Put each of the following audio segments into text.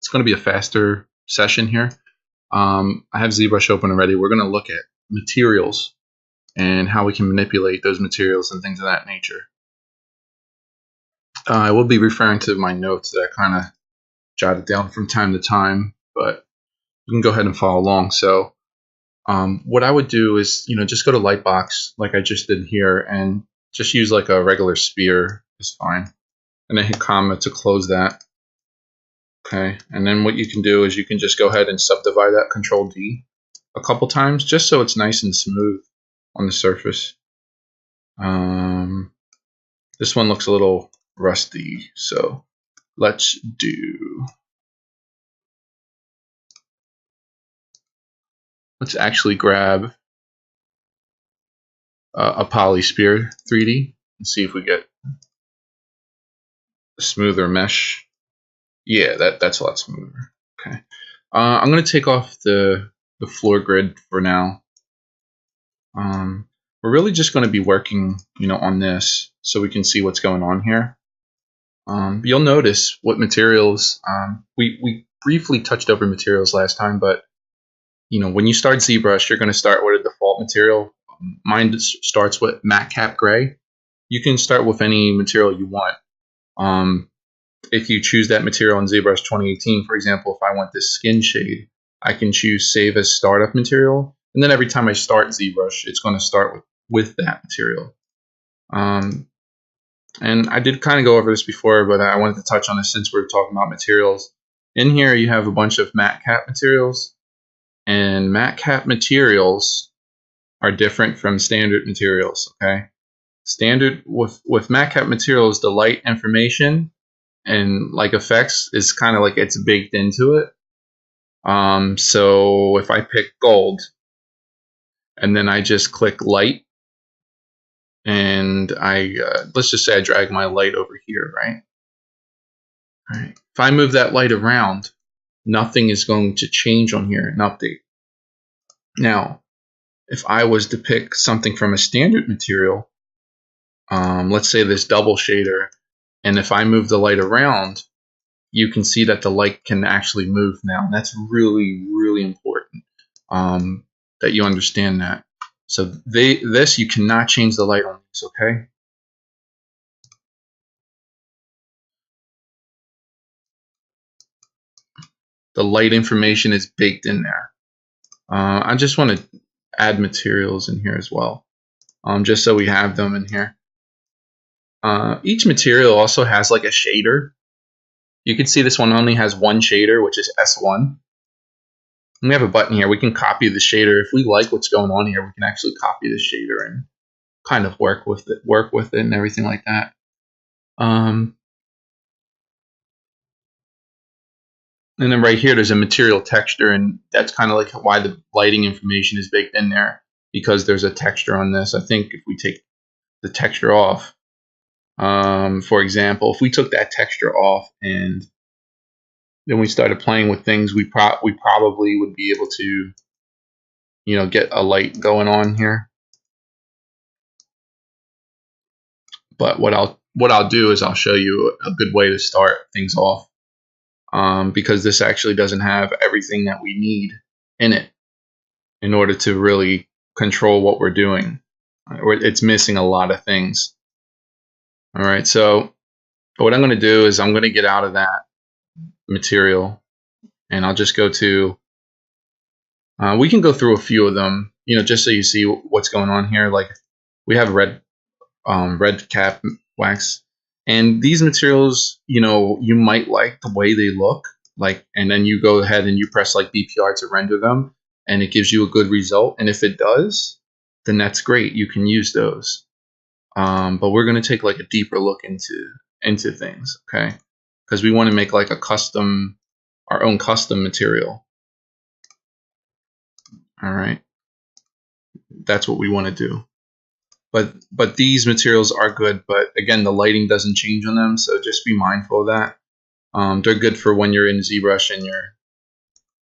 It's going to be a faster session here. I have ZBrush open already. We're going to look at materials and how we can manipulate those materials and things of that nature. I will be referring to my notes that I kind of jotted down from time to time, but you can go ahead and follow along. So what I would do is, just go to Lightbox like I just did here and just use like a regular sphere is fine. And then hit comma to close that. Okay, and then what you can do is you can just go ahead and subdivide that, Control D, a couple times, just so it's nice and smooth on the surface. This one looks a little rusty, so let's actually grab a Polysphere 3D and see if we get a smoother mesh. Yeah, that's a lot smoother. Okay, I'm going to take off the floor grid for now. We're really just going to be working, on this so we can see what's going on here. You'll notice what materials, we briefly touched over materials last time, but when you start ZBrush, you're going to start with a default material. Mine starts with matte cap gray. You can start with any material you want. If you choose that material in ZBrush 2018, for example, if I want this skin shade, I can choose Save as Startup Material. And then every time I start ZBrush, it's going to start with that material. And I did kind of go over this before, but I wanted to touch on this since we're talking about materials. In here, you have a bunch of matte cap materials. And matte cap materials are different from standard materials, okay? Standard, with matte cap materials, the light information and like effects is kind of like it's baked into it. So if I pick gold and then I just click light and I let's just say I drag my light over here, right? All right. If I move that light around, nothing is going to change on here and update. Now, if I was to pick something from a standard material, let's say this double shader, and if I move the light around, you can see that the light can actually move now. And that's really, really important that you understand that. So this, you cannot change the light on this, okay? The light information is baked in there. I just want to add materials in here as well, just so we have them in here. Each material also has like a shader. You can see this one only has one shader, which is S1. And we have a button here. We can copy the shader. If we like what's going on here, we can actually copy the shader and kind of work with it and everything like that. And then right here, there's a material texture, and that's kind of like why the lighting information is baked in there, because there's a texture on this. I think if we take the texture off, for example, if we took that texture off and then we started playing with things, we probably would be able to, get a light going on here. But what I'll do is I'll show you a good way to start things off, because this actually doesn't have everything that we need in it in order to really control what we're doing. It's missing a lot of things. All right, so what I'm going to do is I'm going to get out of that material, and I'll just go to, we can go through a few of them, just so you see what's going on here. Like we have red cap wax, and these materials, you might like the way they look, and then you go ahead and you press like BPR to render them, and it gives you a good result. And if it does, then that's great. You can use those. But we're going to take like a deeper look into things, okay? Because we want to make like our own custom material. All right, that's what we want to do. But these materials are good, but again, the lighting doesn't change on them, so just be mindful of that. They're good for when you're in ZBrush and you're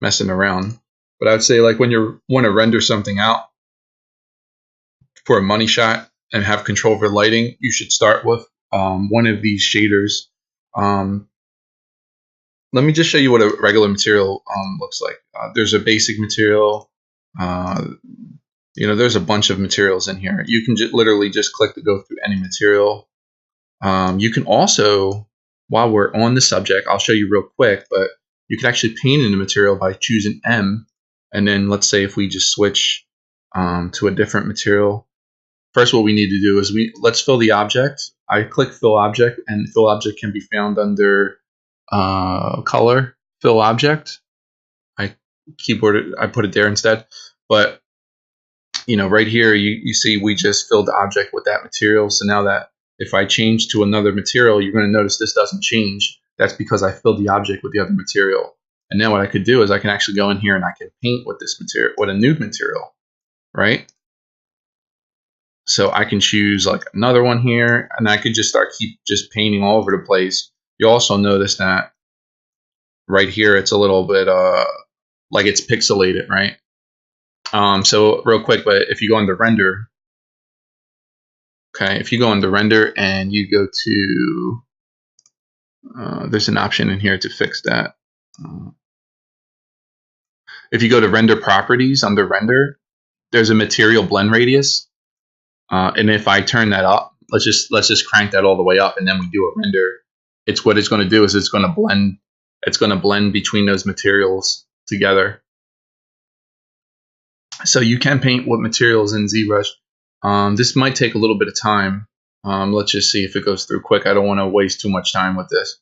messing around. But I would say, like, when you want to render something out for a money shot and have control over lighting, you should start with one of these shaders. let me just show you what a regular material looks like. There's a basic material. There's a bunch of materials in here. You can literally just click to go through any material. You can also, while we're on the subject, I'll show you real quick, but you can actually paint in the material by choosing M. And then let's say if we just switch to a different material. First, what we need to do is let's fill the object. I click fill object, and fill object can be found under color, fill object. I put it there instead. But right here, you see we just filled the object with that material. So now that if I change to another material, you're going to notice this doesn't change. That's because I filled the object with the other material. And now what I could do is I can actually go in here and I can paint with this material, with a new material, right? So I can choose like another one here, and I could just keep painting all over the place. You also notice that right here it's a little bit like it's pixelated, right? So real quick, but if you go into render, okay, if you go into render and you go to there's an option in here to fix that. If you go to render properties under render, there's a material blend radius. And if I turn that up, let's just crank that all the way up, and then we do a render. What it's going to do is it's going to blend between those materials together. So you can paint with materials in ZBrush. This might take a little bit of time. Let's just see if it goes through quick. I don't want to waste too much time with this.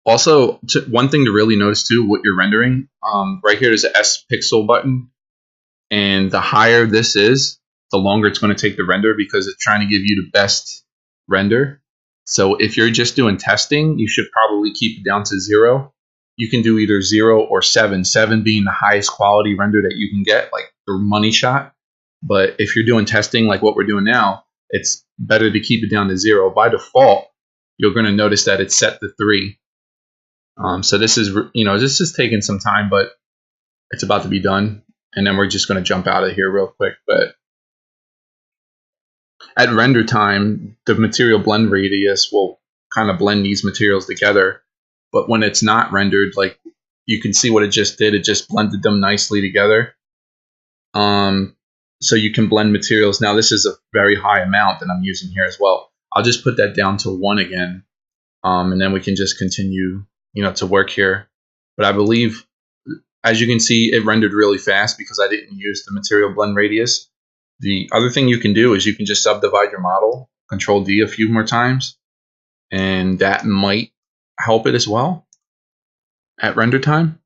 Also, one thing to really notice too, what you're rendering, right here there's an S pixel button, and the higher this is, the longer it's going to take to render because it's trying to give you the best render. So if you're just doing testing, you should probably keep it down to 0. You can do either 0 or 7, 7 being the highest quality render that you can get, like the money shot. But if you're doing testing like what we're doing now, it's better to keep it down to 0. By default, you're going to notice that it's set to 3. So this is taking some time, but it's about to be done. And then we're just going to jump out of here real quick. But at render time, the material blend radius will kind of blend these materials together. But when it's not rendered, like you can see what it just did. It just blended them nicely together. So you can blend materials. Now this is a very high amount that I'm using here as well. I'll just put that down to 1 again. And then we can just continue to work here. But I believe, as you can see, it rendered really fast because I didn't use the material blend radius. The other thing you can do is you can just subdivide your model, Control D a few more times, and that might help it as well at render time.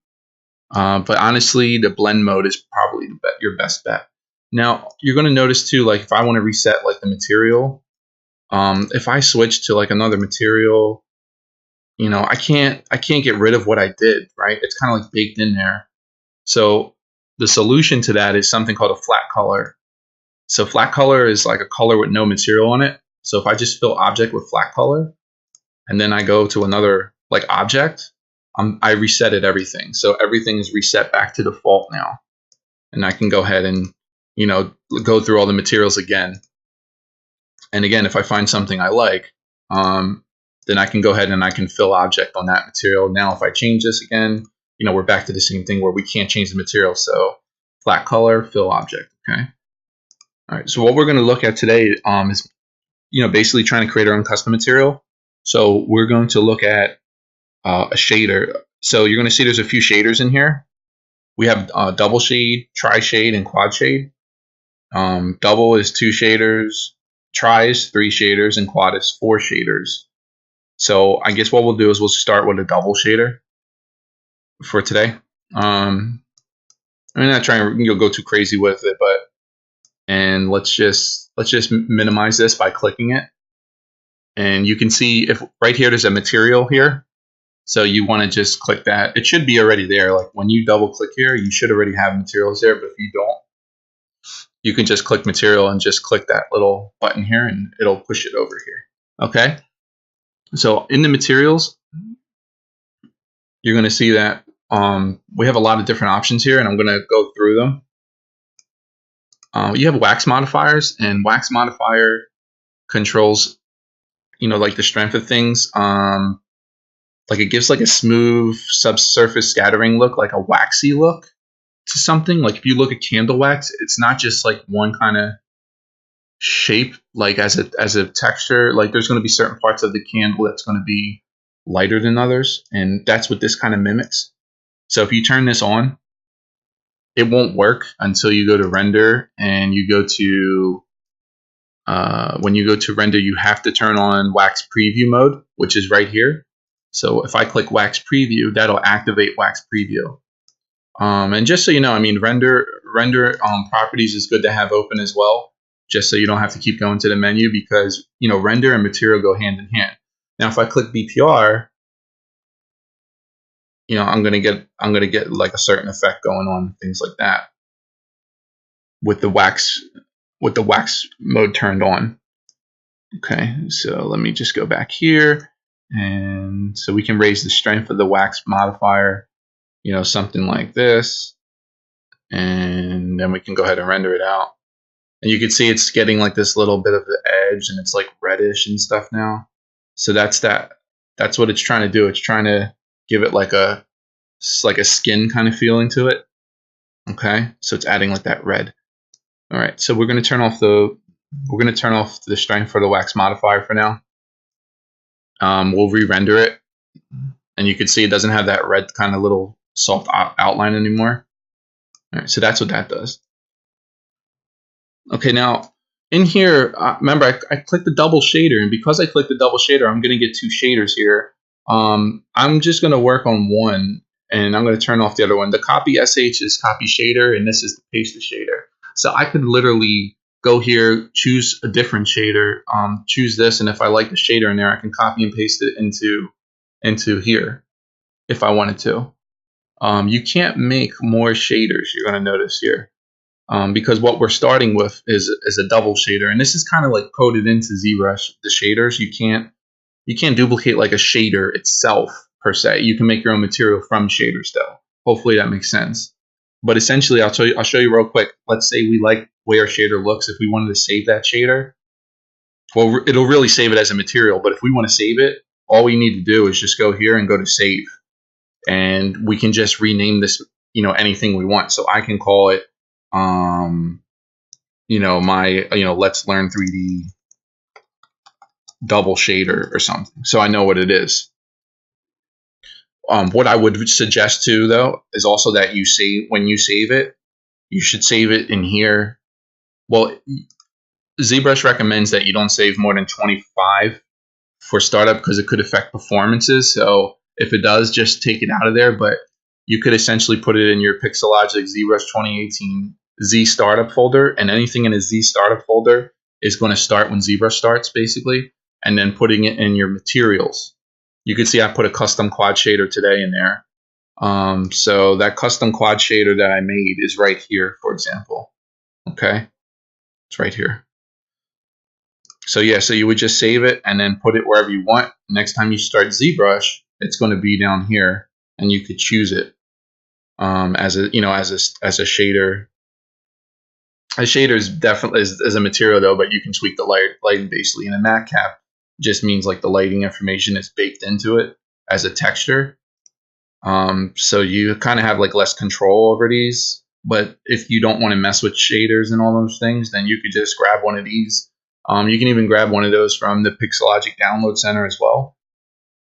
But honestly, the blend mode is probably your best bet. Now, you're going to notice too, like if I want to reset like the material, if I switch to like another material, I can't get rid of what I did, right? It's kind of like baked in there. So the solution to that is something called a flat color. So flat color is like a color with no material on it. So if I just fill object with flat color, and then I go to another like object, I resetted everything. So everything is reset back to default now. And I can go ahead and, go through all the materials again. And again, if I find something I like, then I can go ahead and I can fill object on that material. Now, if I change this again, we're back to the same thing where we can't change the material. So flat color, fill object, okay? All right, so what we're going to look at today is, basically trying to create our own custom material. So we're going to look at a shader. So you're going to see there's a few shaders in here. We have double shade, tri shade, and quad shade. Double is 2 shaders, tri is 3 shaders, and quad is 4 shaders. So I guess what we'll do is we'll start with a double shader for today. I'm not trying to go too crazy with it, and let's just minimize this by clicking it. And you can see if right here there's a material here. So you want to just click that. It should be already there. Like when you double click here, you should already have materials there. But if you don't, you can just click material and just click that little button here and it'll push it over here. Okay. So in the materials, you're going to see that we have a lot of different options here, and I'm going to go through them. You have wax modifiers, and wax modifier controls like the strength of things. Like it gives like a smooth subsurface scattering look, like a waxy look to something. Like if you look at candle wax, it's not just like one kind of shape, like as a texture. Like there's going to be certain parts of the candle that's going to be lighter than others, and that's what this kind of mimics. So if you turn this on, it won't work until you go to render, and you go to when you go to render, you have to turn on wax preview mode, which is right here. So if I click wax preview, that'll activate wax preview. And just so you know, I mean, render properties is good to have open as well, just so you don't have to keep going to the menu, because render and material go hand in hand. Now, if I click BPR, I'm gonna get like a certain effect going on, things like that, with the wax mode turned on. Okay, so let me just go back here, and so we can raise the strength of the wax modifier, something like this, and then we can go ahead and render it out. And you can see it's getting like this little bit of the edge, and it's like reddish and stuff now. So that's what it's trying to do. It's trying to give it like a skin kind of feeling to it. Okay, so it's adding like that red. All right, so we're going to turn off the strength for the wax modifier for now. We'll re-render it, and you can see it doesn't have that red kind of little soft outline anymore. All right, so that's what that does. Okay, now in here, remember I clicked the double shader, and because I clicked the double shader, I'm going to get two shaders here. I'm just going to work on one, and I'm going to turn off the other one. The copy SH is copy shader, and this is the paste shader. So I could literally go here, choose a different shader, choose this, and if I like the shader in there, I can copy and paste it into here if I wanted to. You can't make more shaders, you're going to notice here, because what we're starting with is a double shader, and this is kind of like coded into ZBrush, the shaders. You can't duplicate like a shader itself per se. You can make your own material from shaders though. Hopefully that makes sense. But essentially, I'll show you real quick. Let's say we like the way our shader looks. If we wanted to save that shader, well, it'll really save it as a material. But if we want to save it, all we need to do is just go here and go to save, and we can just rename this, anything we want. So I can call it, Let's Learn 3D double shader or something. So I know what it is. What I would suggest too, though, is also that when you save it, you should save it in here. Well, ZBrush recommends that you don't save more than 25 for startup because it could affect performances. So if it does, just take it out of there. But you could essentially put it in your Pixelogic ZBrush 2018 Z startup folder, and anything in a Z startup folder is going to start when ZBrush starts, basically, and then putting it in your materials. You can see I put a custom quad shader today in there. So that custom quad shader that I made is right here, for example. Okay, it's right here. So yeah, so you would just save it and then put it wherever you want. Next time you start ZBrush, it's going to be down here, and you could choose it as a shader. A shader is definitely is a material though, but you can tweak the lighting basically. And a matte cap just means like the lighting information is baked into it as a texture. So you kind of have like less control over these. But if you don't want to mess with shaders and all those things, then you could just grab one of these. You can even grab one of those from the Pixelogic Download Center as well,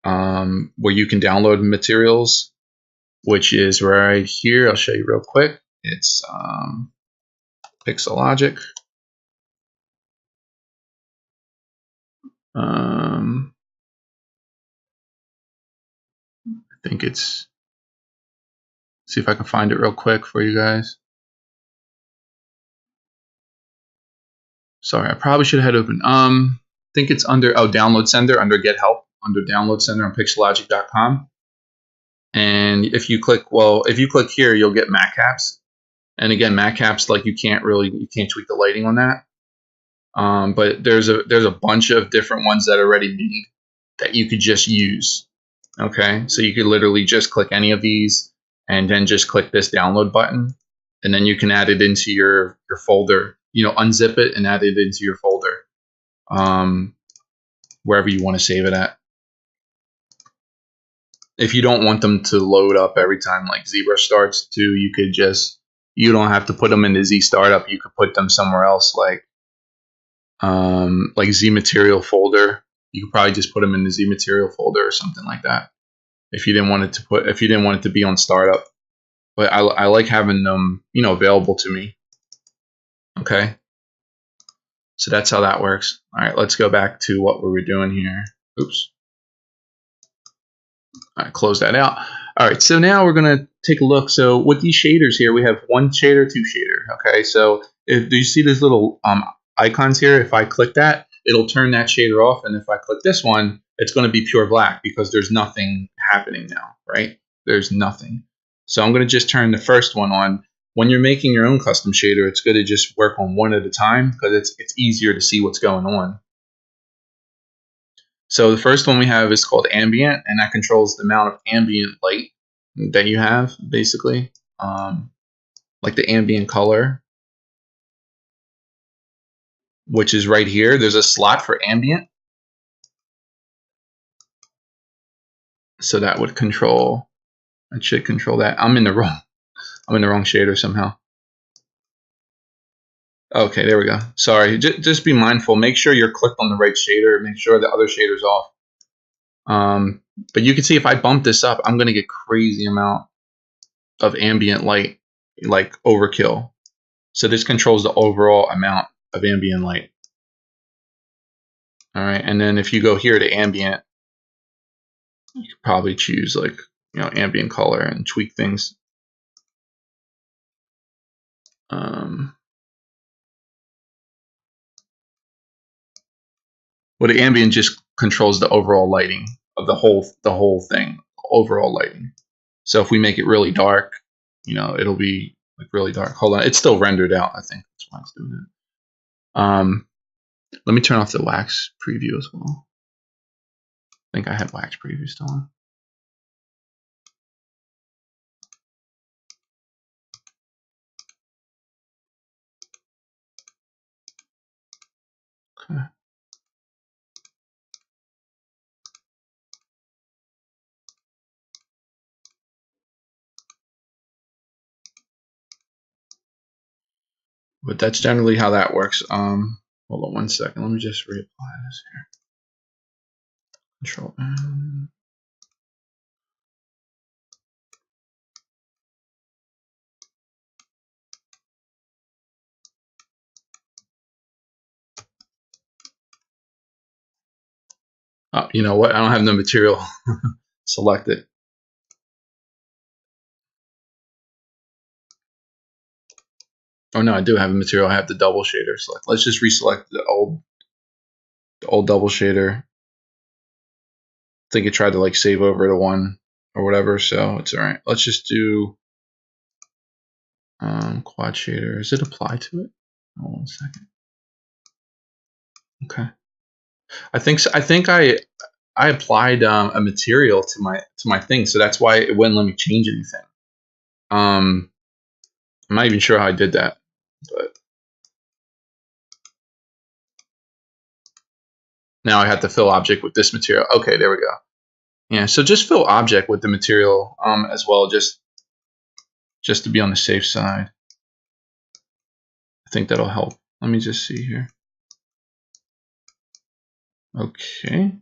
where you can download materials, which is right here. I'll show you real quick. It's Pixelogic. I think it's, see if I can find it real quick for you guys. Sorry, I probably should have had open. I think it's under, Download Center, under Get Help, under Download Center on Pixelogic.com. And if you click here, you'll get matte caps. And again, matte caps, like you can't tweak the lighting on that. But there's a bunch of different ones that are already made that you could just use. Okay, so you could literally just click any of these and then just click this download button, and then you can add it into your folder. Unzip it and add it into your folder. wherever you want to save it at. If you don't want them to load up every time like ZBrush starts to, you could just, you don't have to put them into Z startup. You could put them somewhere else, like Z Material folder. You could probably just put them in the Z Material folder or something like that. If you didn't want it to put, if you didn't want it to be on startup, but I like having them, you know, available to me. Okay, so that's how that works. All right, let's go back to what we were doing here. Oops. All right, close that out. All right, so now we're gonna take a look. So with these shaders here, we have one shader, two shader. Okay, so if do you see these little icons here? If I click that, it'll turn that shader off, and if I click this one, it's going to be pure black because there's nothing happening now, right? There's nothing. So I'm going to just turn the first one on. When you're making your own custom shader, it's good to just work on one at a time because it's easier to see what's going on. So the first one we have is called ambient, and that controls the amount of ambient light that you have, basically, like the ambient color, which is right here. There's a slot for ambient, so that would control. It should control that. I'm in the wrong shader somehow. Okay, there we go. Sorry, just be mindful. Make sure you're clicked on the right shader. Make sure the other shader's off. But you can see if I bump this up, I'm going to get crazy amount of ambient light, like overkill. So this controls the overall amount of ambient light. All right, and then if you go here to ambient, you could probably choose like, you know, ambient color and tweak things. Well, the ambient just controls the overall lighting of the whole thing, overall lighting. So if we make it really dark, you know, it'll be like really dark. Hold on, it's still rendered out. I think that's why it's doing it. Let me turn off the wax preview as well. I think I had wax preview still on. Okay. But that's generally how that works. Hold on one second. Let me just reapply this here. Control N. Oh, you know what? I don't have no material selected. Oh no, I do have a material. I have the double shader select. Let's just reselect the old double shader. I think it tried to like save over to one or whatever, so it's all right. Let's just do quad shader. Is it applied to it? Hold on a second. Okay. I think so. I think I applied a material to my thing, so that's why it wouldn't let me change anything. I'm not even sure how I did that, but now I have to fill object with this material. Okay, there we go. Yeah, so just fill object with the material as well, just to be on the safe side. I think that'll help. Let me just see here. Okay.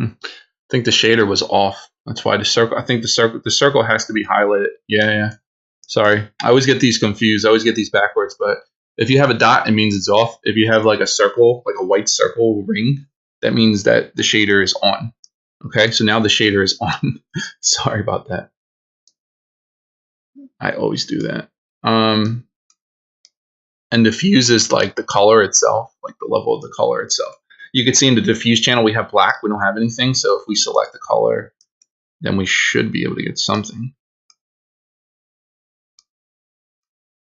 I think the shader was off. That's why the circle. I think the circle has to be highlighted. Yeah. Sorry, I always get these confused. I always get these backwards. But if you have a dot, it means it's off. If you have like a circle, like a white circle ring, that means that the shader is on. Okay, so now the shader is on. Sorry about that. I always do that. And diffuse is like the color itself, like the level of the color itself. You can see in the diffuse channel we have black. We don't have anything. So if we select the color, then we should be able to get something.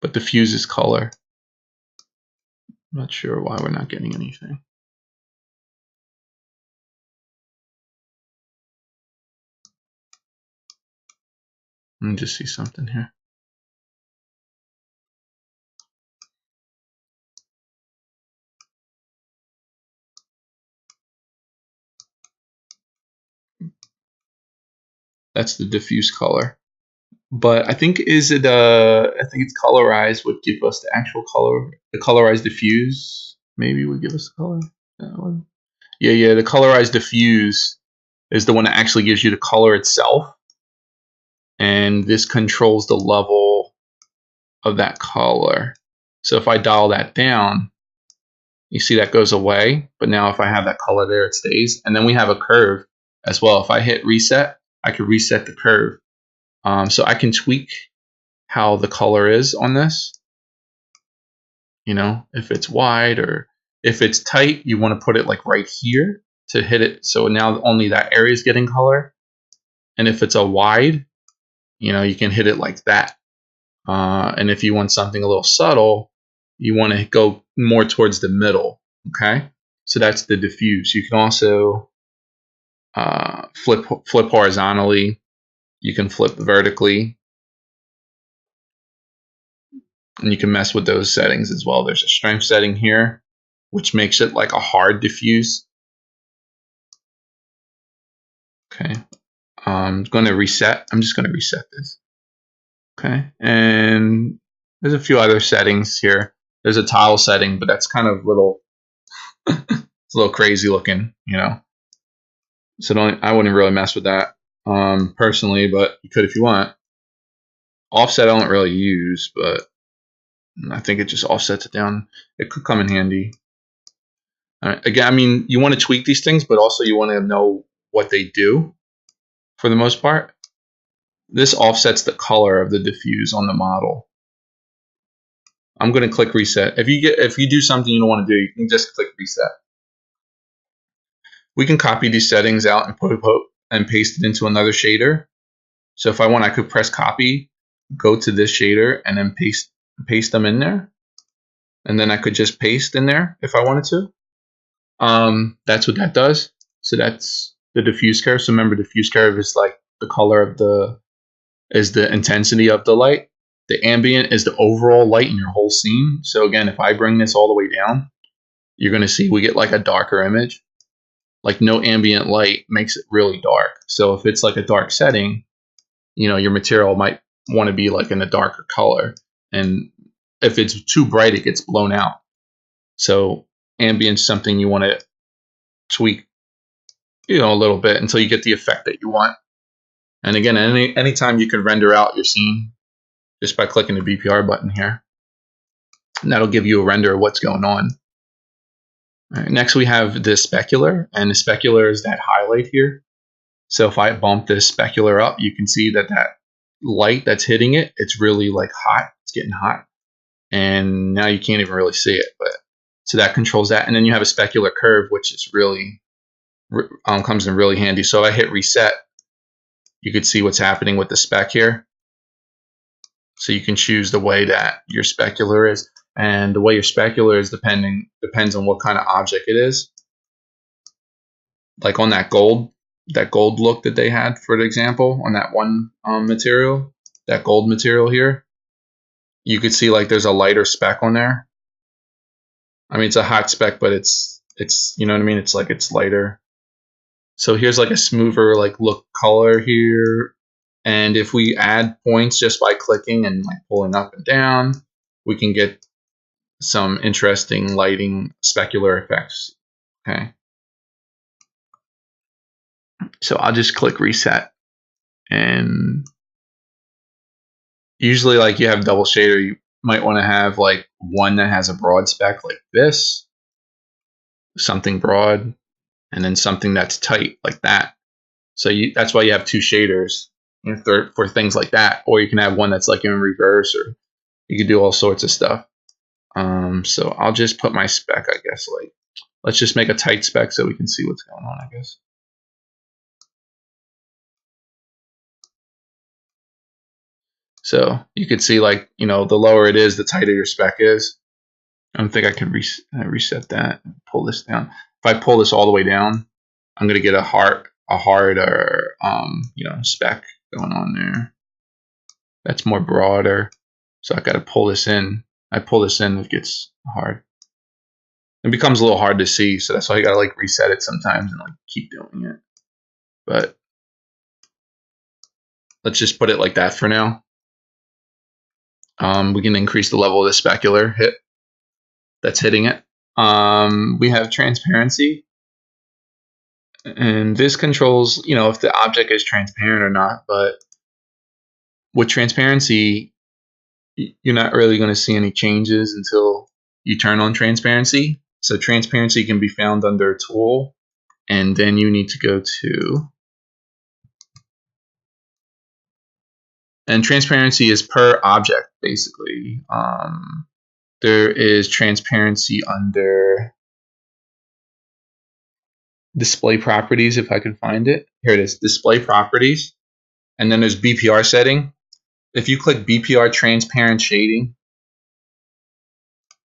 But diffuse is color. I'm not sure why we're not getting anything. Let me just see something here. That's the diffuse color. But I think I think it's colorized would give us the actual color. The colorized diffuse maybe would give us the color. That one. Yeah, the colorized diffuse is the one that actually gives you the color itself. And this controls the level of that color. So if I dial that down, you see that goes away. But now if I have that color there, it stays. And then we have a curve as well. If I hit reset, I could reset the curve. So I can tweak how the color is on this. You know, if it's wide or if it's tight, you want to put it like right here to hit it. So now only that area is getting color. And if it's a wide, you know, you can hit it like that. And if you want something a little subtle, you want to go more towards the middle. Okay, so that's the diffuse. You can also flip horizontally. You can flip vertically, and you can mess with those settings as well. There's a strength setting here, which makes it like a hard diffuse. Okay, I'm going to reset. I'm just going to reset this. Okay, and there's a few other settings here. There's a tile setting, but that's kind of little, it's a little crazy looking, you know. So I wouldn't really mess with that personally, but you could if you want. Offset I don't really use, but I think it just offsets it down. It could come in handy. Again, I mean, you want to tweak these things, but also you want to know what they do for the most part. This offsets the color of the diffuse on the model. I'm going to click reset. If you do something you don't want to do, you can just click reset. We can copy these settings out and put and paste it into another shader. So if I want, I could press copy, go to this shader, and then paste them in there. And then I could just paste in there if I wanted to. That's what that does. So that's the diffuse curve. So remember, diffuse curve is like the color of the intensity of the light. The ambient is the overall light in your whole scene. So again, if I bring this all the way down, you're going to see we get like a darker image. Like no ambient light makes it really dark. So if it's like a dark setting, you know, your material might want to be like in a darker color. And if it's too bright, it gets blown out. So ambient is something you want to tweak, you know, a little bit until you get the effect that you want. And again, anytime you can render out your scene just by clicking the BPR button here. And that'll give you a render of what's going on. All right, next we have the specular, and the specular is that highlight here. So if I bump this specular up, you can see that that light that's hitting it, it's really like hot. It's getting hot. And now you can't even really see it. But so that controls that. And then you have a specular curve, which is really comes in really handy. So if I hit reset, you could see what's happening with the spec here. So you can choose the way that your specular is. And the way your specular is depends on what kind of object it is. Like on that gold look that they had, for example, on that one material, that gold material here, you could see like there's a lighter speck on there. I mean, it's a hot speck, but it's you know what I mean? It's like it's lighter. So here's like a smoother like look color here. And if we add points just by clicking and like pulling up and down, we can get some interesting lighting specular effects. Okay. So I'll just click reset. And usually like you have double shader, you might want to have like one that has a broad speck like this, something broad, and then something that's tight like that. So that's why you have two shaders for things like that. Or you can have one that's like in reverse, or you can do all sorts of stuff. So I'll just put my spec, I guess, like, let's just make a tight spec so we can see what's going on, I guess. So you could see like, you know, the lower it is, the tighter your spec is. I don't think I can reset that and pull this down. If I pull this all the way down, I'm going to get a harder, you know, spec going on there. That's more broader. So I got to pull this in. I pull this in, it gets hard. It becomes a little hard to see, so that's why I got to like reset it sometimes and like keep doing it. But let's just put it like that for now. We can increase the level of the specular hit that's hitting it. We have transparency, and this controls, you know, if the object is transparent or not. But with transparency, you're not really going to see any changes until you turn on transparency. So transparency can be found under tool, and then you need to go to, and transparency is per object basically. There is transparency under display properties, if I can find it. Here it is, display properties. And then there's BPR setting. If you click BPR transparent shading,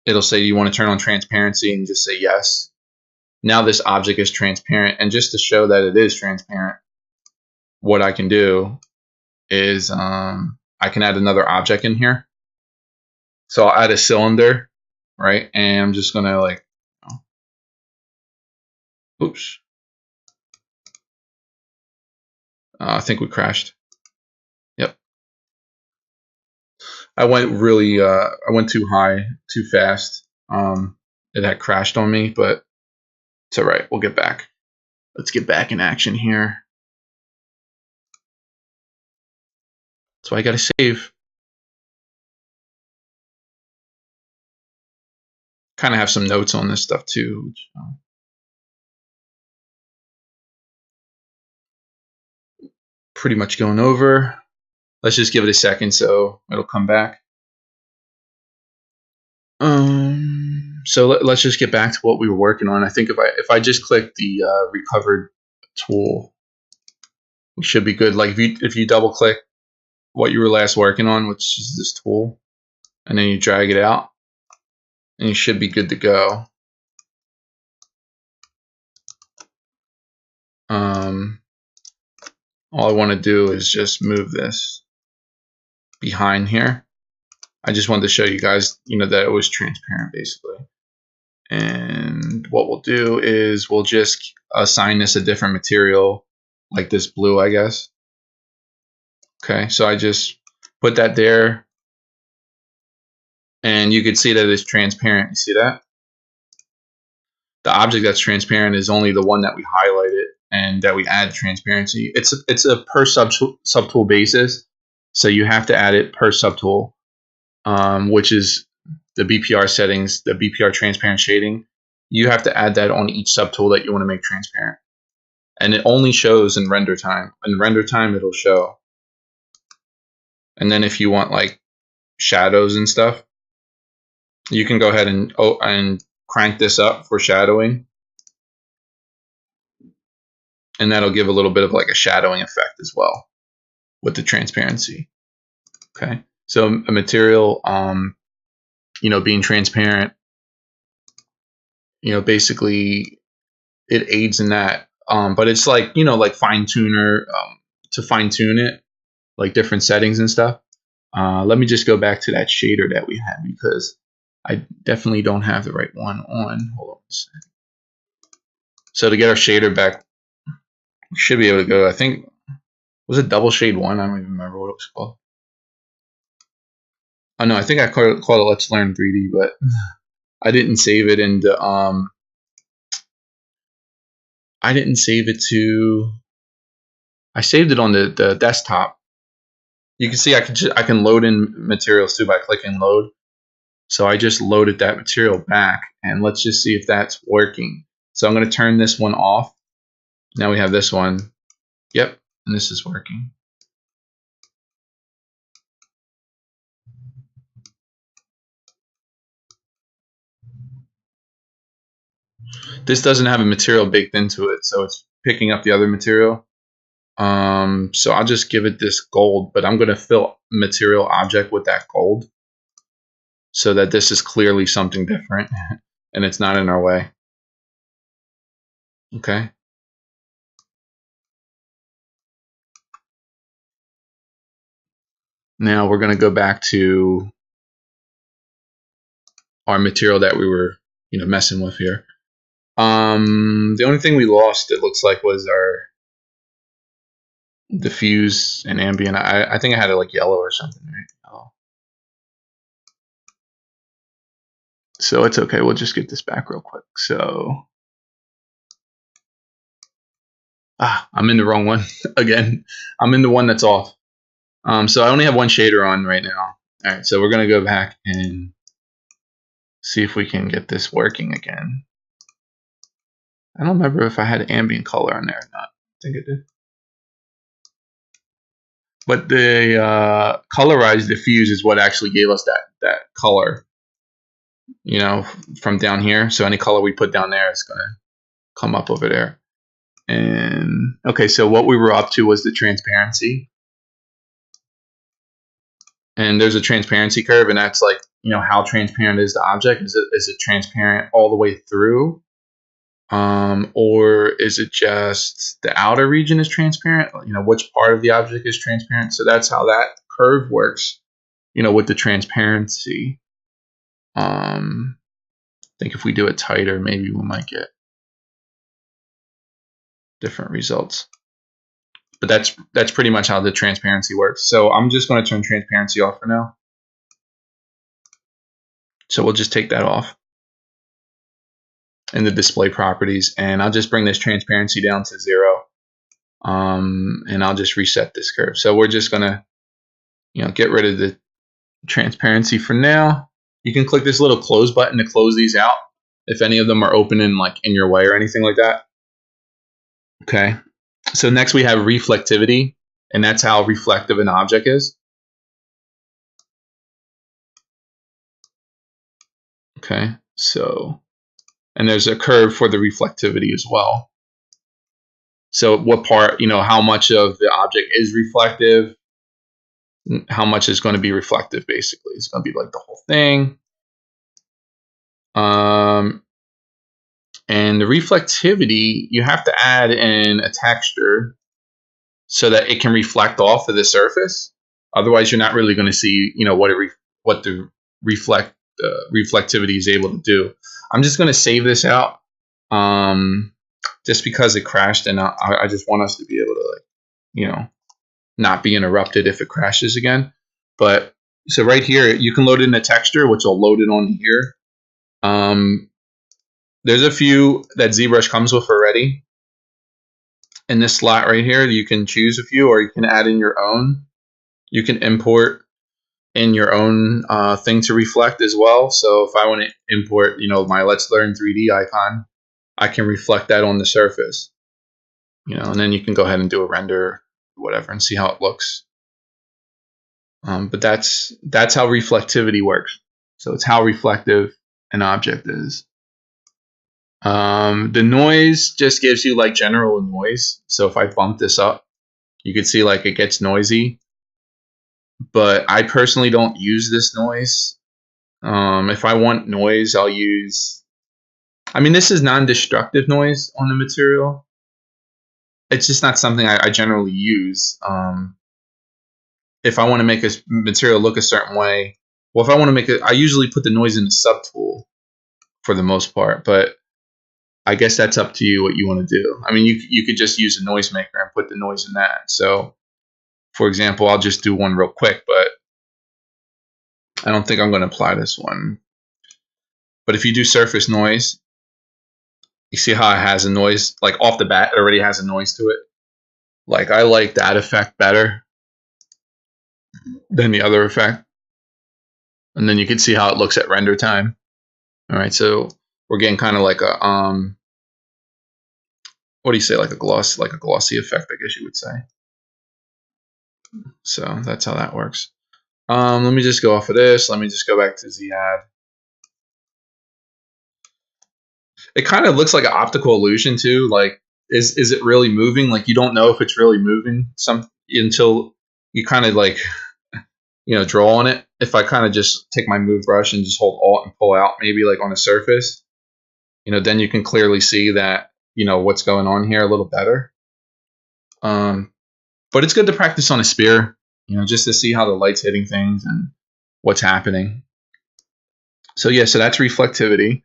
it'll say you want to turn on transparency and just say yes. Now this object is transparent. And just to show that it is transparent, what I can do is I can add another object in here. So I'll add a cylinder, right? And I'm just gonna like, oops. I think we crashed. Yep. I went really, I went too high, too fast. It had crashed on me, but it's all right. We'll get back. Let's get back in action here. So I got to save. Kind of have some notes on this stuff too. Which, pretty much going over. Let's just give it a second so it'll come back. So let's just get back to what we were working on. I think if I just click the recovered tool, we should be good. Like if you double click what you were last working on, which is this tool, and then you drag it out, and you should be good to go. All I want to do is just move this behind here. I just wanted to show you guys, you know, that it was transparent basically. And what we'll do is we'll just assign this a different material, like this blue, I guess. Okay, so I just put that there, and you can see that it's transparent. You see that? The object that's transparent is only the one that we highlighted and that we add transparency. It's a per subtool basis, so you have to add it per subtool, which is the BPR settings, the BPR transparent shading. You have to add that on each subtool that you want to make transparent, and it only shows in render time. In render time, it'll show. And then if you want like shadows and stuff, you can go ahead and crank this up for shadowing, and that'll give a little bit of like a shadowing effect as well with the transparency. Okay, so a material, you know, being transparent, you know, basically it aids in that. But it's like, you know, like fine tuner to fine tune it, like different settings and stuff. Let me just go back to that shader that we had because I definitely don't have the right one on. Hold on a second. So to get our shader back, we should be able to go, I think, was it double shade one? I don't even remember what it was called. Oh no, I think I called it Let's Learn 3D, but I didn't save it into I didn't save it to, I saved it on the desktop. You can see I can load in materials too by clicking load. So I just loaded that material back, and let's just see if that's working. So I'm going to turn this one off. Now we have this one. Yep, and this is working. This doesn't have a material baked into it, so it's picking up the other material. So I'll just give it this gold, but I'm going to fill material object with that gold so that this is clearly something different and it's not in our way. Okay. Now we're going to go back to our material that we were, messing with here. The only thing we lost, it looks like, was our diffuse and ambient. I think I had it like yellow or something, right? Oh. So it's okay. We'll just get this back real quick. So, I'm in the wrong one again. I'm in the one that's off. So I only have one shader on right now. All right, so we're gonna go back and see if we can get this working again. I don't remember if I had ambient color on there or not. I think I did. But the colorized diffuse is what actually gave us that color, from down here. So any color we put down there is going to come up over there. And okay, so what we were up to was the transparency. And there's a transparency curve, and that's like, how transparent is the object? Is it transparent all the way through? Or is it just the outer region is transparent? Which part of the object is transparent? So that's how that curve works, with the transparency. I think if we do it tighter, maybe we might get different results. But that's pretty much how the transparency works. So I'm just going to turn transparency off for now. So we'll just take that off in the display properties, and I'll just bring this transparency down to 0. And I'll just reset this curve. So we're just gonna, get rid of the transparency for now. You can click this little close button to close these out if any of them are open in your way or anything like that. Okay. So next we have reflectivity, and that's how reflective an object is. Okay. So, and there's a curve for the reflectivity as well. So what part, how much of the object is reflective, how much is going to be reflective, basically. It's going to be like the whole thing. And the reflectivity, you have to add in a texture so that it can reflect off of the surface. Otherwise, you're not really going to see, what the reflectivity is able to do. I'm just going to save this out. Just because it crashed, and I just want us to be able to, not be interrupted if it crashes again. But so right here, you can load in a texture, which will load it on here. There's a few that ZBrush comes with already. In this slot right here, you can choose a few, or you can add in your own. You can import in your own thing to reflect as well. So if I want to import, my Let's Learn 3D icon, I can reflect that on the surface, and then you can go ahead and do a render, whatever, and see how it looks. But that's how reflectivity works. So it's how reflective an object is. The noise just gives you general noise. So if I bump this up, you can see it gets noisy. But I personally don't use this noise. If I want noise, I'll use... this is non-destructive noise on the material. It's just not something I generally use. If I want to make a material look a certain way, if I want to make it, I usually put the noise in the subtool for the most part, but I guess that's up to you what you want to do. You could just use a noise maker and put the noise in that. So, for example, I'll just do one real quick, but I don't think I'm going to apply this one. But if you do surface noise, you see how it has a noise, off the bat, it already has a noise to it. I like that effect better than the other effect. And then you can see how it looks at render time. All right, so we're getting kind of like a, what do you say, like a glossy effect, I guess you would say. So that's how that works. Let me just go off of this. Let me just go back to ZAdd. It kind of looks like an optical illusion too. Is it really moving? You don't know if it's really moving until you kind of draw on it. If I kind of just take my move brush and just hold Alt and pull out, maybe on a surface, then you can clearly see that, what's going on here a little better. But it's good to practice on a sphere. just to see how the light's hitting things and what's happening. So yeah, so that's reflectivity.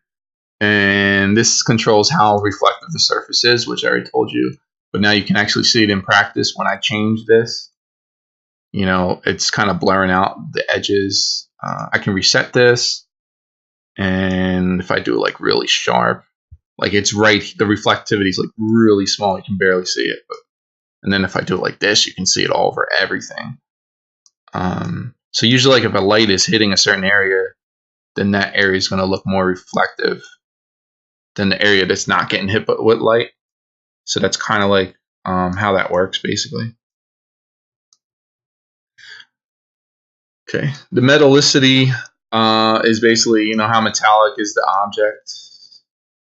And this controls how reflective the surface is, which I already told you. But now you can actually see it in practice when I change this. It's kind of blurring out the edges. I can reset this. And if I do it like really sharp, like it's right, the reflectivity is like really small. You can barely see it. And then if I do it like this, you can see it all over everything. So usually like if a light is hitting a certain area, then that area is going to look more reflective than the area that's not getting hit with light. So that's kind of like how that works basically. Okay, the metallicity is basically how metallic is the object.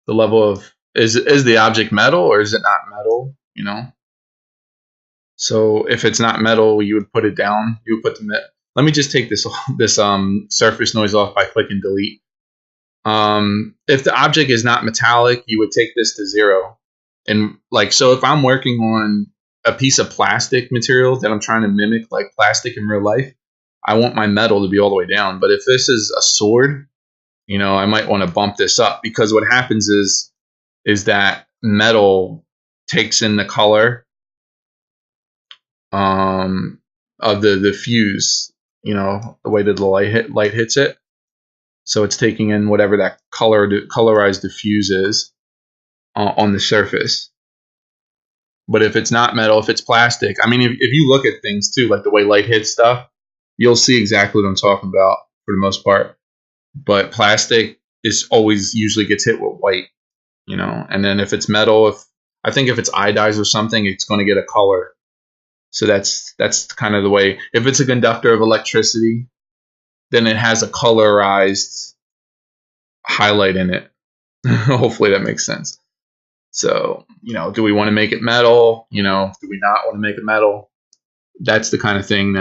The level of is the object metal or is it not metal? So if it's not metal, you would put it down. You would put the Let me just take this surface noise off by clicking delete. If the object is not metallic, you would take this to 0. And so if I'm working on a piece of plastic material that I'm trying to mimic like plastic in real life, I want my metal to be all the way down. But if this is a sword, I might want to bump this up, because what happens is that metal takes in the color of the diffuse, the way that the light hits it. So it's taking in whatever that colorized diffuse is on the surface. But if it's not metal, if it's plastic, I mean, if you look at things too, like the way light hits stuff, you'll see exactly what I'm talking about for the most part. But plastic is always usually gets hit with white, and then if it's metal, I think if it's iodized or something, it's going to get a color. So that's kind of the way. If it's a conductor of electricity, then it has a colorized highlight in it. Hopefully that makes sense. So, do we want to make it metal? Do we not want to make it metal? That's the kind of thing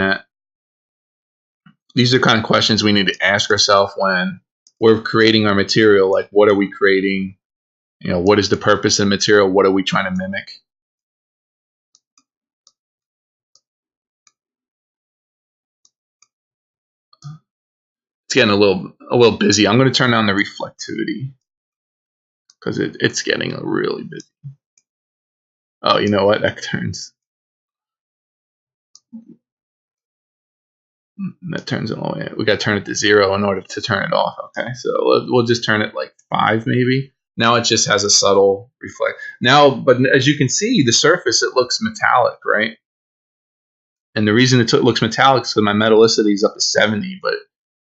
these are kind of questions we need to ask ourselves when we're creating our material. Like, what are we creating? What is the purpose of the material? What are we trying to mimic? It's getting a little busy. I'm going to turn on the reflectivity because it's getting really busy. Oh, you know what? That turns it all the way. We got to turn it to 0 in order to turn it off. Okay, so we'll just turn it like 5 maybe. Now it just has a subtle reflect. Now, but as you can see, the surface, it looks metallic, right? And the reason it looks metallic is because my metallicity is up to 70. But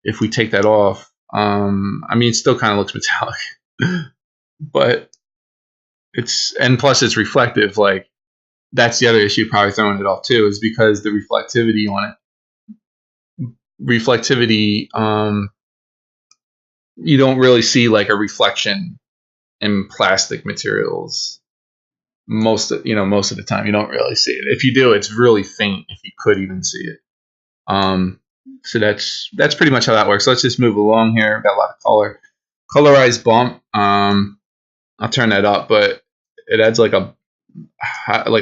if we take that off, I mean, it still kind of looks metallic. But and plus it's reflective. Like, that's the other issue probably throwing it off too, is because the reflectivity on it. Reflectivity, you don't really see like a reflection in plastic materials. Most of the time you don't really see it. If you do, it's really faint, if you could even see it. So that's pretty much how that works. So let's just move along here. Got a lot of color. Colorized bump. I'll turn that up, but it adds like a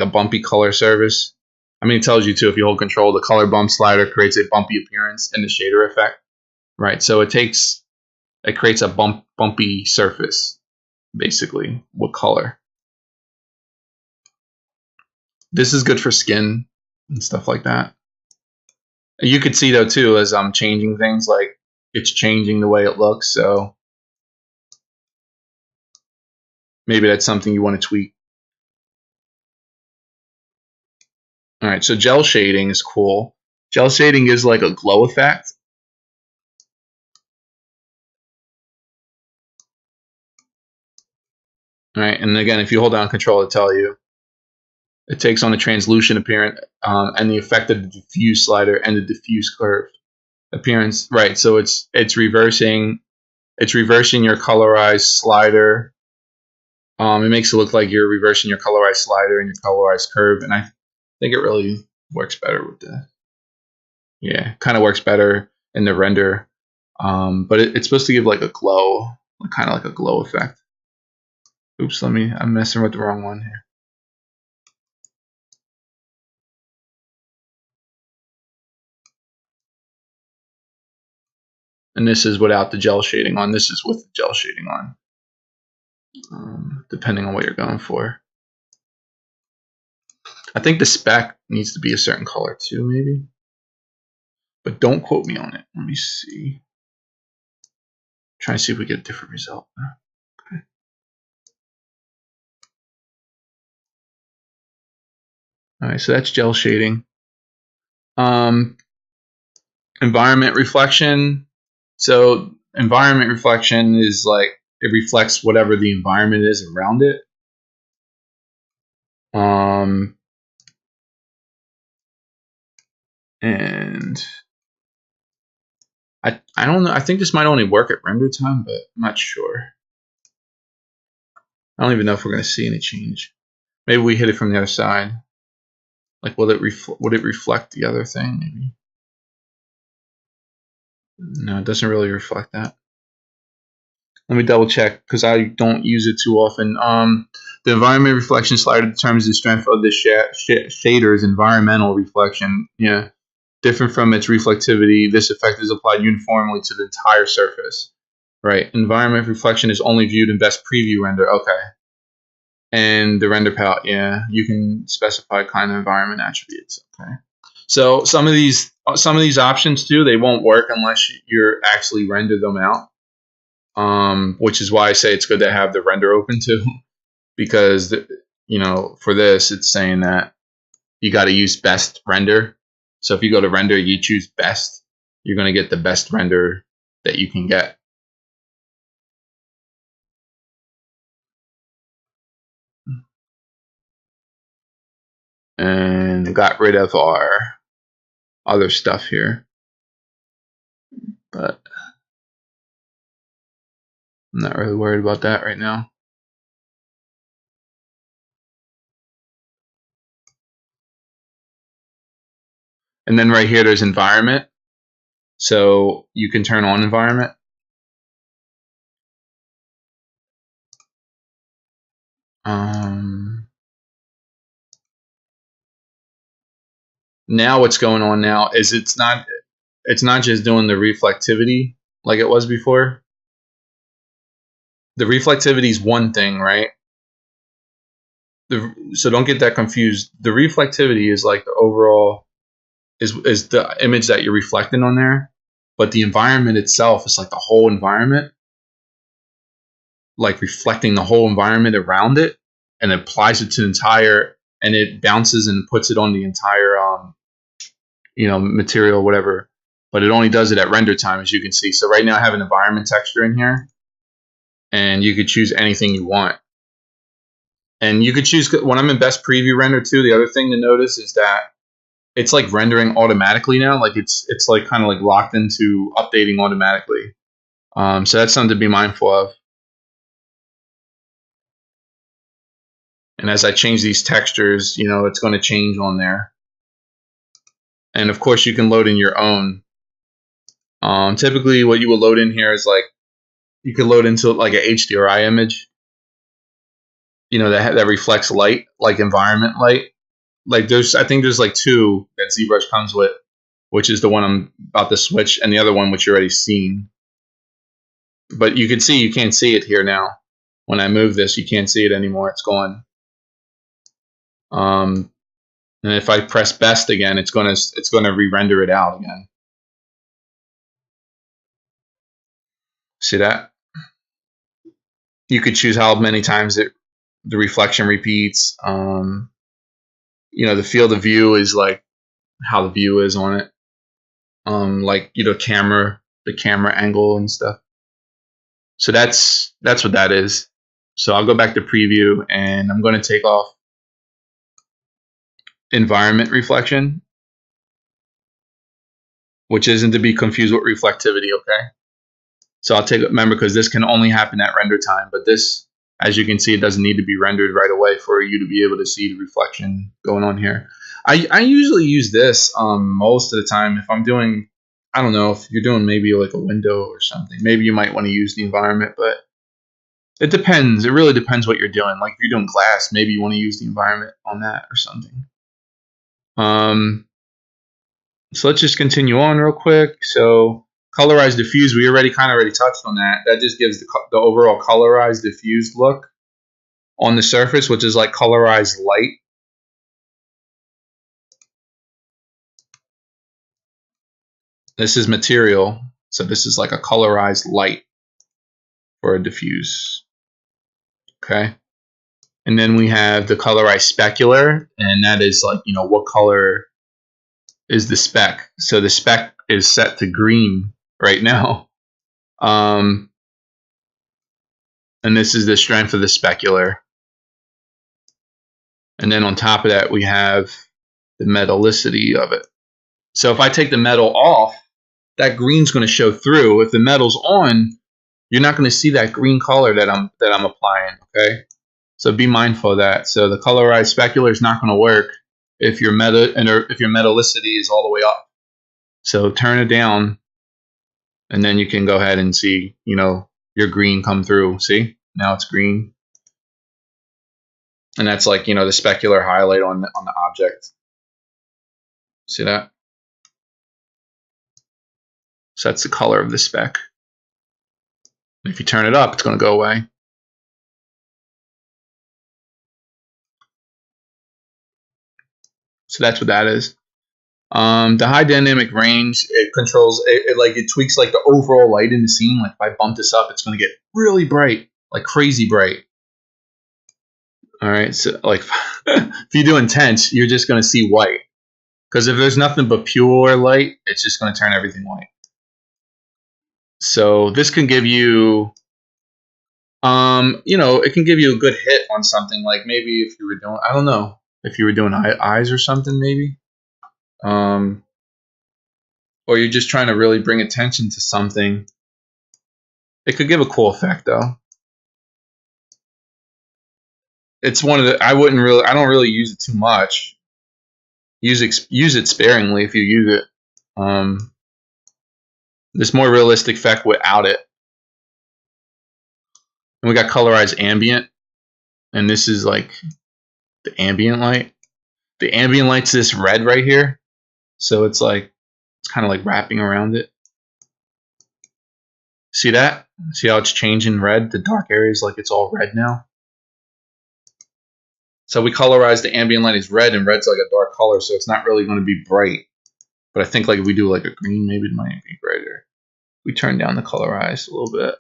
bumpy color surface. I mean, it tells you too, if you hold control, the color bump slider creates a bumpy appearance in the shader effect, right? So it creates a bumpy surface, basically, with color. This is good for skin and stuff like that. You could see though too, as I'm changing things, like it's changing the way it looks. So maybe that's something you want to tweak. All right, so gel shading is cool. Gel shading is like a glow effect. All right, and again, if you hold down control, it'll tell you. It takes on a translucent appearance and the effect of the diffuse slider and the diffuse curve appearance. Right, so it's reversing your colorized slider. It makes it look like you're reversing your colorized slider and your colorized curve, and I think it really works better with the. Yeah, kind of works better in the render, but it's supposed to give like a glow, kind of like a glow effect. Oops, I'm messing with the wrong one here. And this is without the gel shading on. This is with the gel shading on, depending on what you're going for. I think the spec needs to be a certain color too, maybe. But don't quote me on it. Let me see. Try and see if we get a different result. Okay. All right, so that's gel shading. Environment reflection. So environment reflection is like it reflects whatever the environment is around it. And I don't know. I think this might only work at render time, but I'm not sure. I don't even know if we're going to see any change. Maybe we hit it from the other side. Like, would it reflect the other thing? Maybe. No, it doesn't really reflect that. Let me double check because I don't use it too often. The environment reflection slider determines the strength of the shader's environmental reflection. Yeah, different from its reflectivity. This effect is applied uniformly to the entire surface. Right. Environment reflection is only viewed in best preview render. Okay. And the render palette, yeah, you can specify kind of environment attributes. Okay. So some of these options too, they won't work unless you're actually render them out. Which is why I say it's good to have the render open too, because you know, for this it's saying that you got to use best render. So if you go to render, you choose best, you're going to get the best render that you can get. And got rid of our other stuff here, but I'm not really worried about that right now. And then right here, there's environment. So you can turn on environment. Now what's going on now is it's not just doing the reflectivity like it was before. The reflectivity is one thing, right? So don't get that confused. The reflectivity is like the overall is the image that you're reflecting on there, but the environment itself is like the whole environment, like reflecting the whole environment around it, and it applies it to the entire, and it bounces and puts it on the entire you know, material, whatever. But it only does it at render time, as you can see. So right now I have an environment texture in here, and you could choose anything you want. And you could choose, when I'm in best preview render too, the other thing to notice is that it's like rendering automatically now. Like it's like kind of like locked into updating automatically. So that's something to be mindful of. And as I change these textures, you know, it's going to change on there. And of course you can load in your own. Typically what you will load in here is like, you could load into like an HDRI image, you know, that reflects light, like environment light. Like I think there's like two that ZBrush comes with, which is the one I'm about to switch, and the other one which you're already seen. But you can see, you can't see it here now. When I move this, you can't see it anymore. It's gone. And if I press best again, it's gonna re-render it out again. See that? You could choose how many times the reflection repeats. You know, the field of view is like how the view is on it. Like, you know, the camera angle and stuff. So that's what that is. So I'll go back to preview, and I'm going to take off environment reflection, which isn't to be confused with reflectivity, okay? So I'll take, remember, because this can only happen at render time, but this, as you can see, it doesn't need to be rendered right away for you to be able to see the reflection going on here. I usually use this most of the time if I'm doing, I don't know, if you're doing maybe like a window or something, maybe you might want to use the environment, but it depends. It really depends what you're doing. Like if you're doing glass, maybe you want to use the environment on that or something. So let's just continue on real quick. So Colorized diffuse, we already touched on that. That just gives the overall colorized diffused look on the surface, which is like colorized light. This is material, so this is like a colorized light for a diffuse. Okay. And then we have the colorized specular, and that is like, you know, what color is the spec. So the spec is set to green right now. And this is the strength of the specular. And then on top of that, we have the metallicity of it. So if I take the metal off, that green's going to show through. If the metal's on, you're not going to see that green color that I'm applying. Okay, so be mindful of that. So the colorized specular is not going to work if your metallicity is all the way up. So turn it down, and then you can go ahead and see, you know, your green come through. See, now it's green, and that's like, you know, the specular highlight on the object. See that? So that's the color of the spec. If you turn it up, it's going to go away. So that's what that is. The high dynamic range, it controls, it tweaks like the overall light in the scene. Like if I bump this up, it's going to get really bright, like crazy bright. All right, so like if you do intense, you're just going to see white. Because if there's nothing but pure light, it's just going to turn everything white. So this can give you, you know, it can give you a good hit on something. Like maybe if you were doing, I don't know, if you were doing eyes or something, maybe. Or you're just trying to really bring attention to something. It could give a cool effect, though. It's one of the, I don't really use it too much. Use it sparingly if you use it. There's more realistic effect without it. And we got colorized ambient, and this is like the ambient light. The ambient light's this red right here, so it's like, it's kind of like wrapping around it. See that? See how it's changing red? The dark area is like it's all red now. So we colorize the ambient light as red, and red's like a dark color, so it's not really going to be bright. But I think like if we do like a green, maybe it might be brighter. We turn down the colorize a little bit.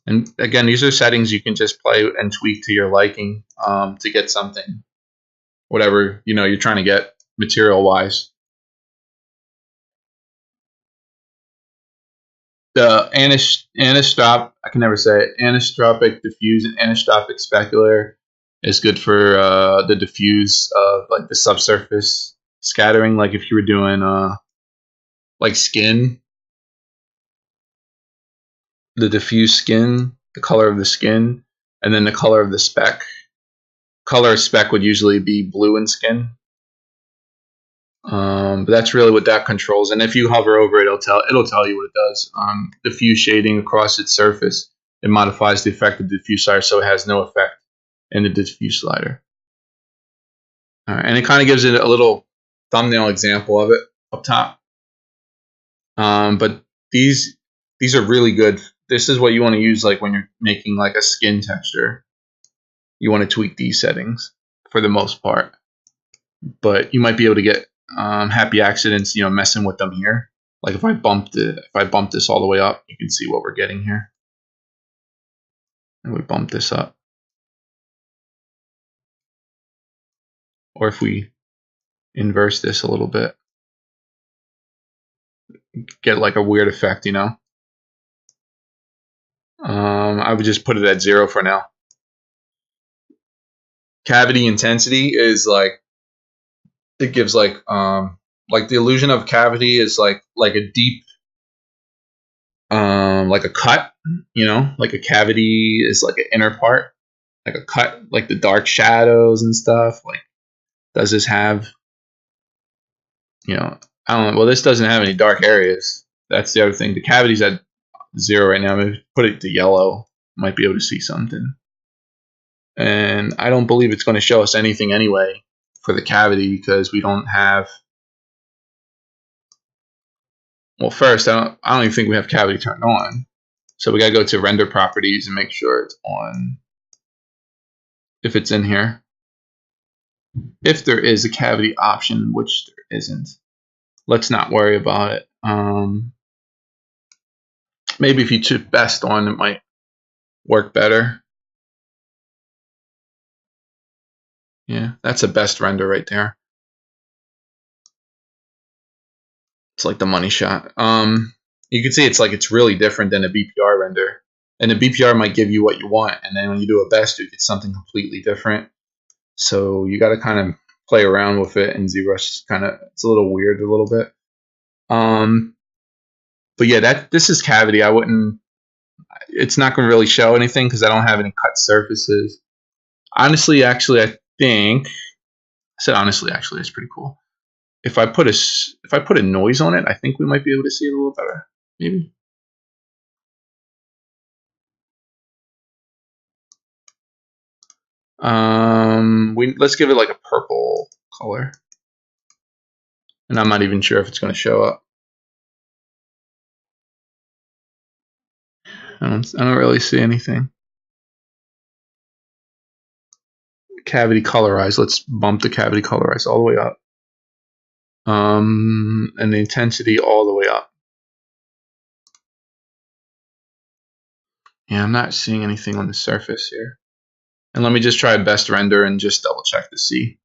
And again, these are settings you can just play and tweak to your liking to get something, whatever, you know, you're trying to get material-wise. The I can never say it, anisotropic diffuse and anisotropic specular is good for the diffuse of like the subsurface scattering. Like if you were doing like skin, the diffuse skin, the color of the skin, and then the color of the spec. Color of spec would usually be blue in skin. But that's really what that controls. And if you hover over it, it'll tell you what it does. Diffuse shading across its surface. It modifies the effect of the diffuse slider, so it has no effect in the diffuse slider. All right, and it kind of gives it a little thumbnail example of it up top. But these are really good. This is what you want to use like when you're making like a skin texture. You want to tweak these settings for the most part. But you might be able to get happy accidents, you know, messing with them here. Like if I bump this all the way up, you can see what we're getting here. And we bump this up. Or if we inverse this a little bit, get like a weird effect, you know. I would just put it at 0 for now. Cavity intensity is like, it gives like the illusion of cavity is like a deep, like a cut, you know, like a cavity is like an inner part, like a cut, like the dark shadows and stuff. Like, does this have, you know, I don't know. Well, this doesn't have any dark areas. That's the other thing. The cavity's at 0 right now. Maybe put it to yellow. Might be able to see something. And I don't believe it's going to show us anything anyway for the cavity because we don't have well, first, I don't even think we have cavity turned on. So we got to go to render properties and make sure it's on, if it's in here. If there is a cavity option, which there isn't, let's not worry about it. Maybe if you took best on, it might work better. Yeah, that's a best render right there. It's like the money shot. You can see it's really different than a BPR render. And the BPR might give you what you want, and then when you do a best, you get something completely different. So you got to kind of play around with it, and ZBrush it's a little weird a little bit. But yeah, this is cavity. It's not going to really show anything because I don't have any cut surfaces. Honestly, actually, I said honestly, actually, it's pretty cool. If I put a noise on it, I think we might be able to see it a little better. Maybe. Let's give it like a purple color, and I'm not even sure if it's going to show up. I don't really see anything. Cavity colorize. Let's bump the cavity colorize all the way up. And the intensity all the way up. Yeah, I'm not seeing anything on the surface here. And let me just try best render and just double check to see.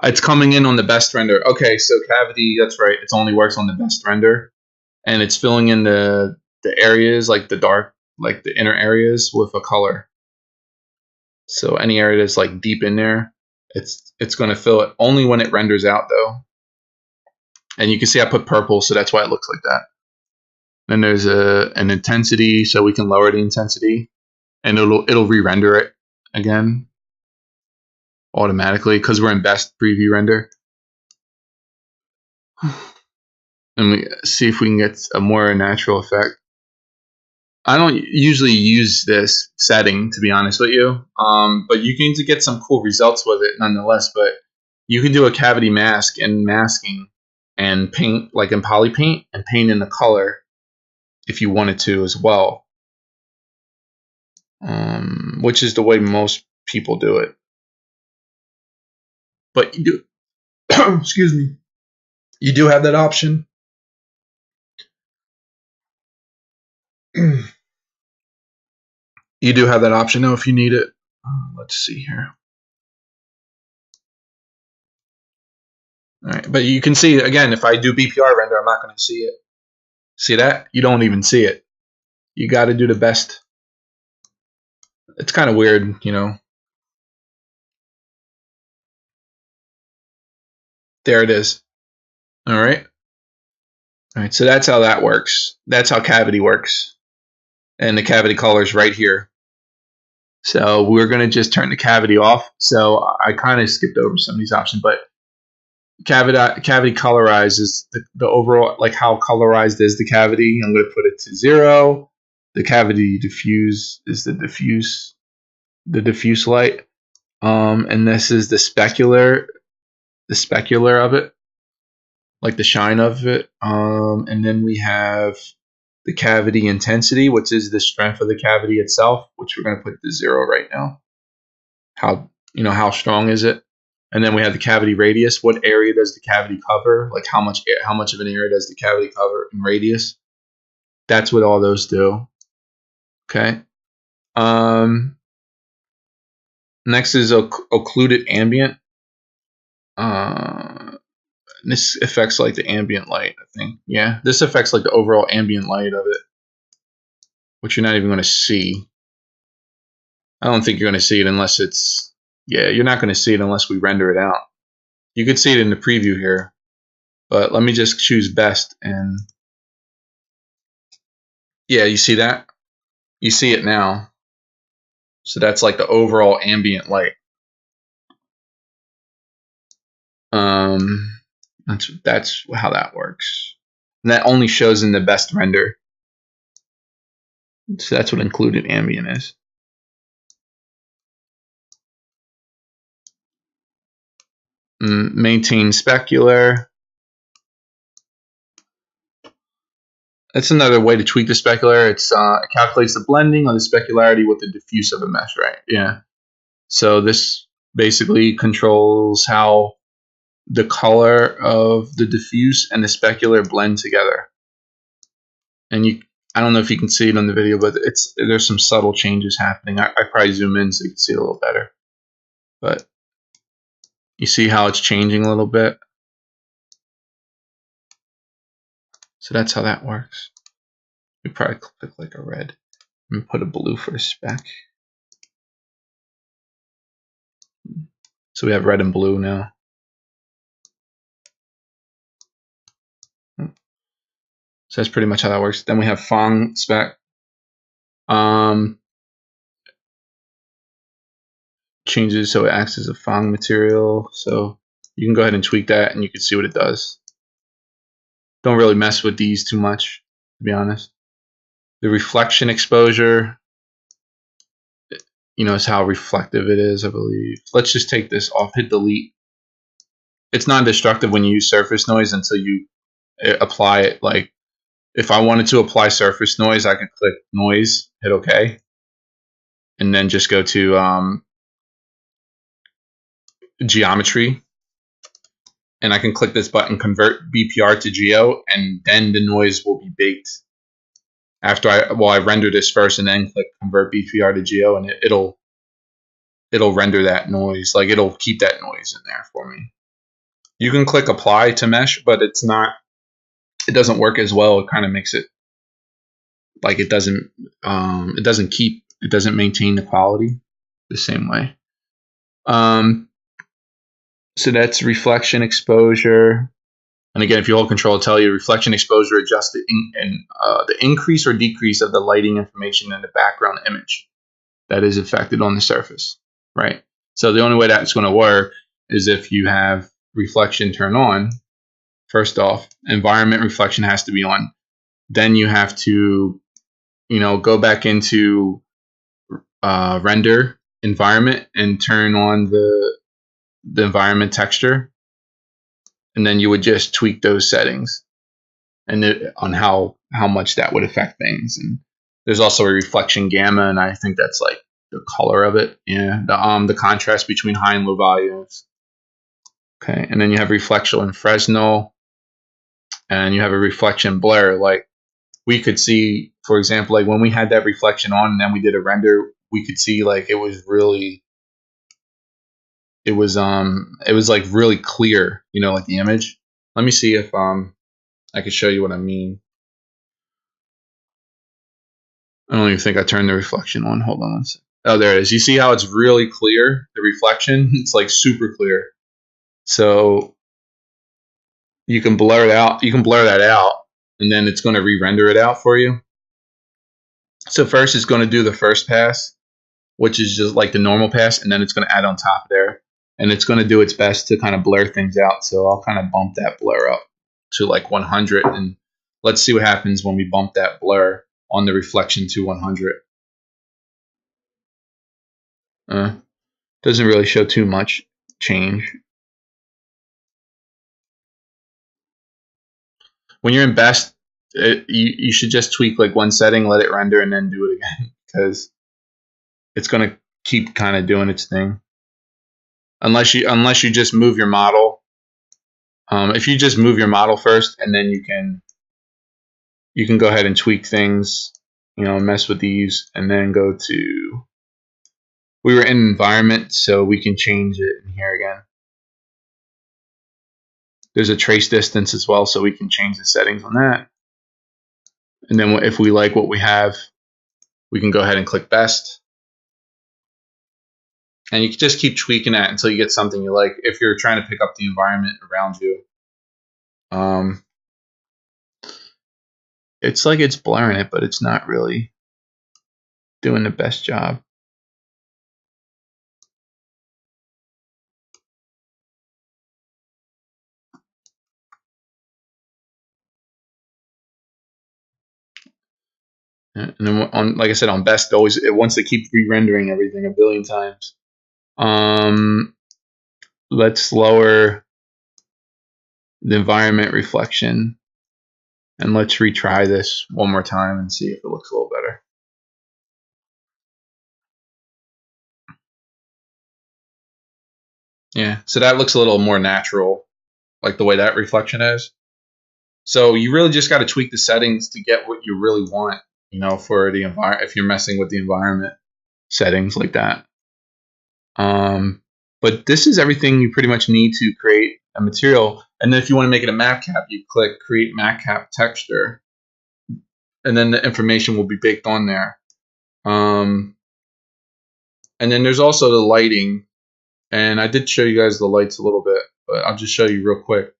It's coming in on the best render. Okay, so cavity, that's right. It only works on the best render. And it's filling in the areas, like the dark, like the inner areas with a color. So any area that's like deep in there, it's going to fill it only when it renders out though. And you can see I put purple, so that's why it looks like that. Then there's an intensity, so we can lower the intensity, and it'll re-render it again automatically because we're in best preview render. And we see if we can get a more natural effect. I don't usually use this setting, to be honest with you, but you can get some cool results with it nonetheless. But you can do a cavity mask and masking and paint, like in poly paint, and paint in the color if you wanted to as well, which is the way most people do it. But you do, excuse me, you do have that option. You do have that option though if you need it. Let's see here. All right, but you can see again, if I do BPR render, I'm not going to see it. See that? You don't even see it. You got to do the best. It's kind of weird, you know. There it is. All right. All right, so that's how that works. That's how cavity works. And the cavity color is right here. So we're going to just turn the cavity off. So I kind of skipped over some of these options, but cavity colorize is the overall, like how colorized is the cavity. I'm going to put it to 0. The cavity diffuse is the diffuse light. And this is the specular of it, like the shine of it. And then we have the cavity intensity, which is the strength of the cavity itself, which we're going to put to 0 right now. How strong is it? And then we have the cavity radius. What area does the cavity cover? Like how much of an area does the cavity cover in radius? That's what all those do. Okay. Next is occluded ambient. This affects like the ambient light, I think. Yeah, this affects like the overall ambient light of it, which you're not even going to see. I don't think you're going to see it unless it's, yeah, you're not going to see it unless we render it out. You could see it in the preview here, but let me just choose best, and yeah, you see that? You see it now. So that's like the overall ambient light. That's how that works. And that only shows in the best render. So that's what included ambient is. Maintain specular. That's another way to tweak the specular. It calculates the blending or the specularity with the diffuse of a mesh, right? Yeah. So this basically controls how the color of the diffuse and the specular blend together. And I don't know if you can see it on the video, but there's some subtle changes happening. I probably zoom in so you can see it a little better. But you see how it's changing a little bit. So that's how that works. We probably click like a red and put a blue for a spec. So we have red and blue now. So that's pretty much how that works. Then we have Fong spec. Changes so it acts as a Fong material. So you can go ahead and tweak that and you can see what it does. Don't really mess with these too much, to be honest. The reflection exposure, is how reflective it is, I believe. Let's just take this off, hit delete. It's non-destructive when you use surface noise until you apply it. Like if I wanted to apply surface noise, I could click noise, hit OK, and then just go to geometry. And I can click this button, convert BPR to geo, and then the noise will be baked. After I render this first and then click convert BPR to geo, and it'll render that noise. Like it'll keep that noise in there for me. You can click apply to mesh, but it doesn't work as well. It kind of makes it like it doesn't maintain the quality the same way. So that's reflection exposure. And again, if you hold control, it'll tell you reflection exposure adjusts the increase or decrease of the lighting information in the background image that is affected on the surface, right? So the only way that's going to work is if you have reflection turned on. First off, environment reflection has to be on. Then you have to, go back into render environment and turn on the environment texture. And then you would just tweak those settings and on how much that would affect things. And there's also a reflection gamma, and I think that's like the color of it. Yeah, the contrast between high and low volumes. Okay, and then you have reflection and Fresnel, and you have a reflection blur. Like we could see, for example, like when we had that reflection on and then we did a render, we could see like it was like really clear, like the image. Let me see if I can show you what I mean. I don't even think I turned the reflection on. Hold on one second. Oh, there it is. You see how it's really clear, the reflection? It's like super clear. So you can blur it out. You can blur that out, and then it's going to re-render it out for you. So first it's going to do the first pass, which is just like the normal pass, and then it's going to add on top of there. And it's going to do its best to kind of blur things out. So I'll kind of bump that blur up to like 100. And let's see what happens when we bump that blur on the reflection to 100. Doesn't really show too much change. When you're in best, you should just tweak like one setting, let it render, and then do it again, because it's going to keep kind of doing its thing. Unless you just move your model. If you just move your model first, and then you can go ahead and tweak things, mess with these, and then go to. We were in environment, so we can change it in here again. There's a trace distance as well, so we can change the settings on that. And then if we like what we have, we can go ahead and click best. And you can just keep tweaking that until you get something you like. If you're trying to pick up the environment around you, it's like it's blurring it, but it's not really doing the best job. And then like I said, on best, it wants to keep re-rendering everything a billion times. Let's lower the environment reflection. And let's retry this one more time and see if it looks a little better. Yeah, so that looks a little more natural, like the way that reflection is. So you really just got to tweak the settings to get what you really want, you know, for the environment, if you're messing with the environment settings like that. But this is everything you pretty much need to create a material. And then if you want to make it a map cap, you click create map cap texture, and then the information will be baked on there. And then there's also the lighting. And I did show you guys the lights a little bit, but I'll just show you real quick.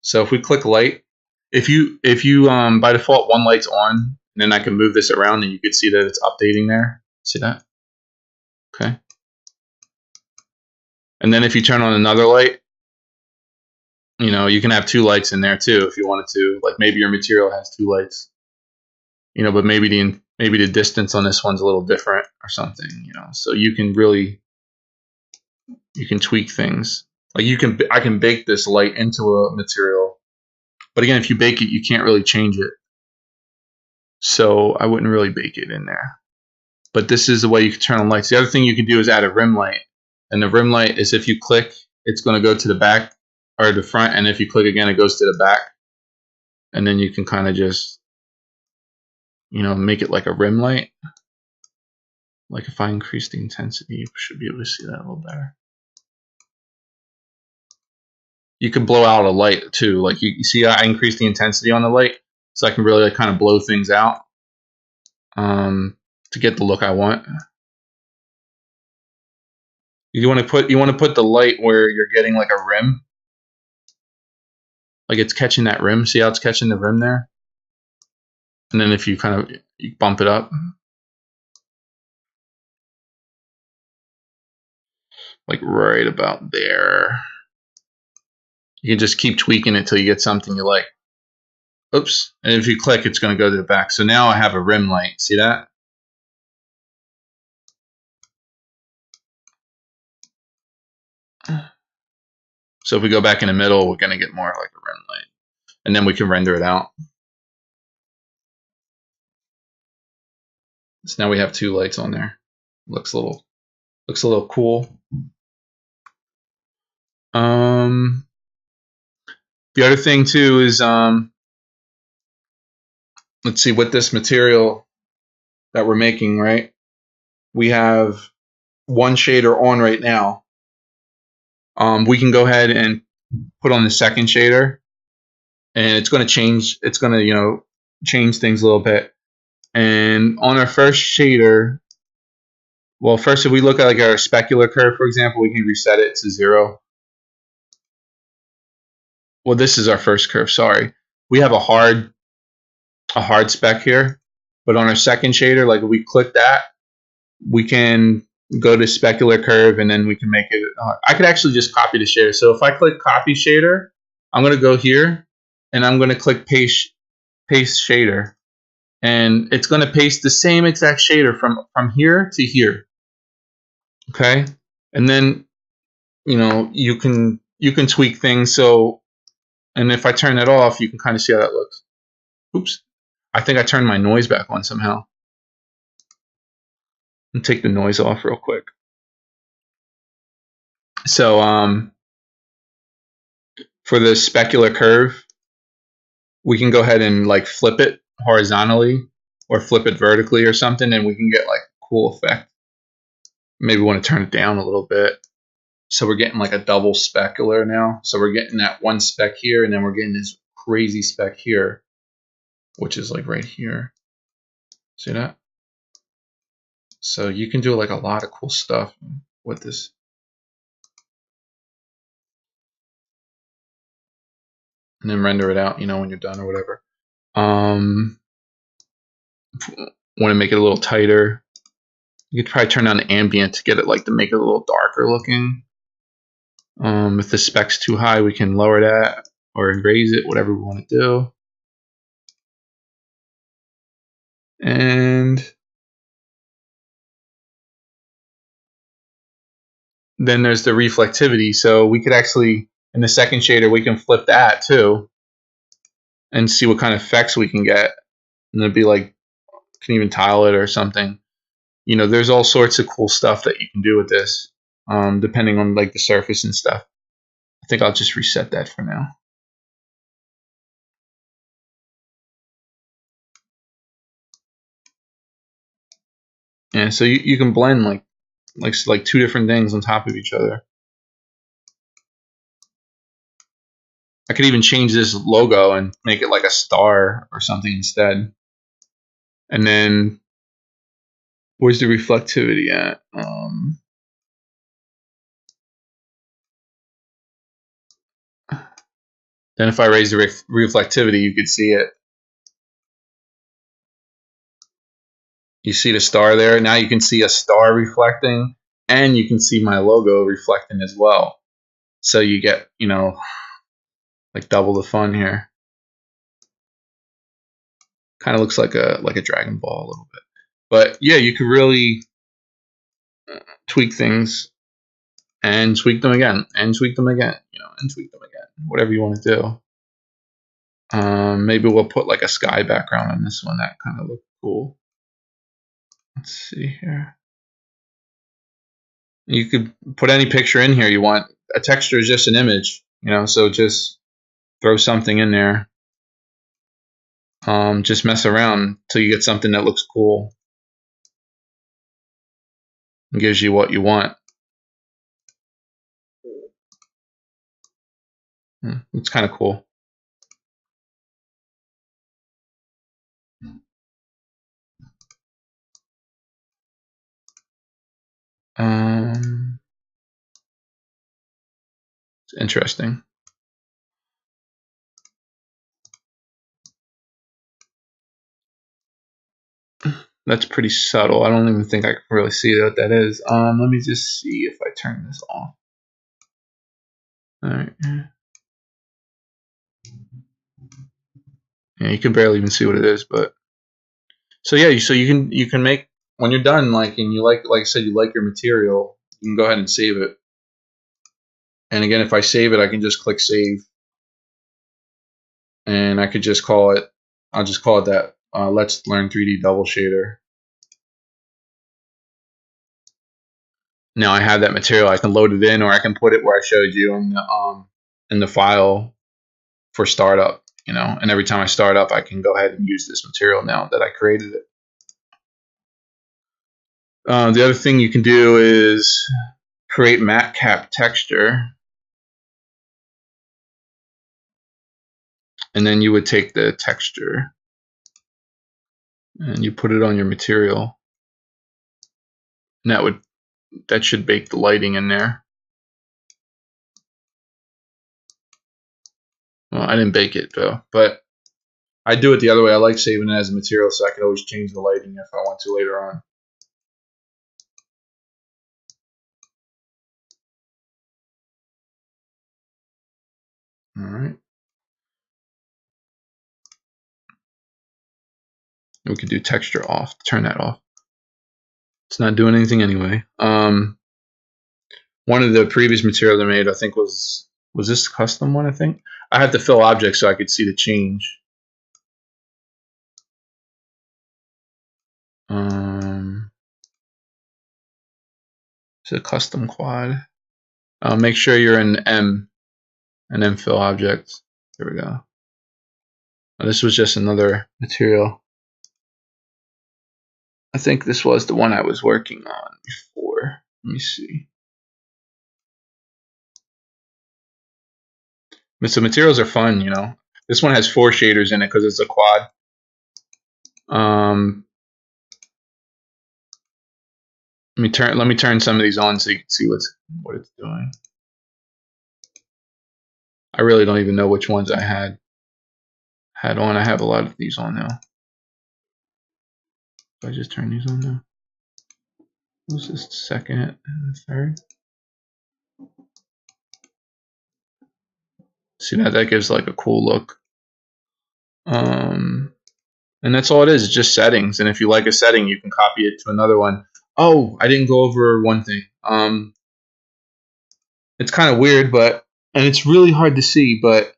So if we click light, if you by default one light's on, and then I can move this around and you can see that it's updating there. See that? Okay. And then if you turn on another light, you know, you can have two lights in there too if you wanted to. Like maybe your material has two lights, you know, but maybe the distance on this one's a little different or something, you know. So you can tweak things. Like I can bake this light into a material, but again, if you bake it, you can't really change it. So I wouldn't really bake it in there. But this is the way you can turn on lights. The other thing you can do is add a rim light, and the rim light is if you click, it's going to go to the back or the front, and if you click again, it goes to the back. And then you can kind of just, you know, make it like a rim light. Like if I increase the intensity, you should be able to see that a little better. You can blow out a light too. Like you see, I increased the intensity on the light, so I can really like kind of blow things out to get the look I want. You want to put the light where you're getting like a rim, like it's catching that rim. See how it's catching the rim there? And then if you you bump it up, like right about there. You can just keep tweaking it till you get something you like. Oops. And if you click, it's going to go to the back. So now I have a rim light. See that? So if we go back in the middle, we're going to get more like a rim light. And then we can render it out. So now we have two lights on there. Looks a little cool. The other thing too is let's see, with this material that we're making, right? We have one shader on right now. We can go ahead and put on the second shader, and it's going to change. It's going to, you know, change things a little bit. And on our first shader, well, first if we look at like our specular curve, for example, we can reset it to 0. Well, this is our first curve. Sorry, we have a hard spec here, but on our second shader, like if we click that, we can go to specular curve, and then we can make it. I could actually just copy the shader. So if I click copy shader, I'm going to go here, and I'm going to click paste shader, and it's going to paste the same exact shader from here to here. Okay, and then, you know, you can tweak things. So, and if I turn that off, you can kind of see how that looks. Oops, I think I turned my noise back on somehow. And take the noise off real quick. So for the specular curve, we can go ahead and like flip it horizontally or flip it vertically or something, and we can get like a cool effect. Maybe we want to turn it down a little bit. So we're getting like a double specular now. So we're getting that one spec here, and then we're getting this crazy spec here, which is like right here. See that? So you can do like a lot of cool stuff with this. And then render it out, you know, when you're done or whatever. Want to make it a little tighter. You could probably turn down the ambient to get it like to make it a little darker looking. If the spec's too high, we can lower that or raise it, whatever we want to do. And then there's the reflectivity. So we could actually, in the second shader, we can flip that too. and see what kind of effects we can get. And it'd be like, can even tile it or something. You know, there's all sorts of cool stuff that you can do with this, depending on like the surface and stuff. I think I'll just reset that for now. Yeah, so you can blend like two different things on top of each other. I could even change this logo and make it like a star or something instead. And then, where's the reflectivity at? Then if I raise the reflectivity, you could see it. You see the star there? Now you can see a star reflecting, and you can see my logo reflecting as well. So you get, you know, like double the fun here. Kind of looks like a Dragon Ball a little bit. But yeah, you could really tweak things and tweak them again and tweak them again, you know, and tweak them again. Whatever you want to do. Maybe we'll put like a sky background on this one. That kind of looks cool. Let's see here. You could put any picture in here you want. A texture is just an image, you know, so just throw something in there. Just mess around till you get something that looks cool and gives you what you want. It's kind of cool. It's interesting. That's pretty subtle. I don't even think I can really see what that is. Let me just see if I turn this off. All right. Yeah, you can barely even see what it is, but so yeah, so you can make when you're done, like, and you like I said, you like your material, you can go ahead and save it. And again, if I save it, I can just click save, and I could just call it. I'll just call it that. Let's learn 3D double shader. Now I have that material. I can load it in, or I can put it where I showed you in the file for startup. You know, and every time I start up, I can go ahead and use this material now that I created it. The other thing you can do is create matte cap texture, and then you would take the texture and you put it on your material, and that should bake the lighting in there. Well, I didn't bake it though, but I do it the other way. I like saving it as a material so I can always change the lighting if I want to later on. All right. We could do texture off. Turn that off. It's not doing anything anyway. One of the previous materials I made, I think was this custom one? I think I had to fill objects so I could see the change. It's a custom quad. Make sure you're in M and then fill objects. There we go. This was just another material. I think this was the one I was working on before. Let me see. But so materials are fun, you know. This one has 4 shaders in it because it's a quad. Let me turn some of these on so you can see what it's doing. I really don't even know which ones I had on. I have a lot of these on now. If I just turn these on now. What's this second and third? See, now that gives like a cool look. And that's all it is. It's just settings. And if you like a setting, you can copy it to another one. Oh, I didn't go over one thing. It's kind of weird, and it's really hard to see, but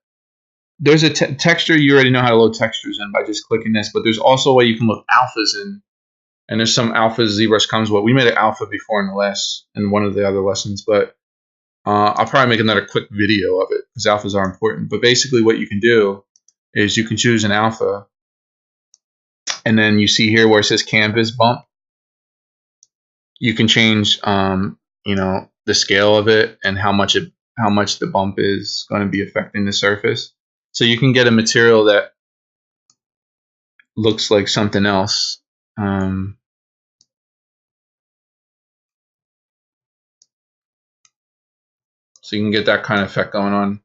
there's a texture. You already know how to load textures in by just clicking this, but there's also a way you can load alphas in. And there's some alphas ZBrush comes with. We made an alpha before in one of the other lessons, but I'll probably make another quick video of it because alphas are important. But basically what you can do is you can choose an alpha, and then you see here where it says canvas bump. You can change the scale of it and how much the bump is going to be affecting the surface. So you can get a material that looks like something else. So you can get that kind of effect going on.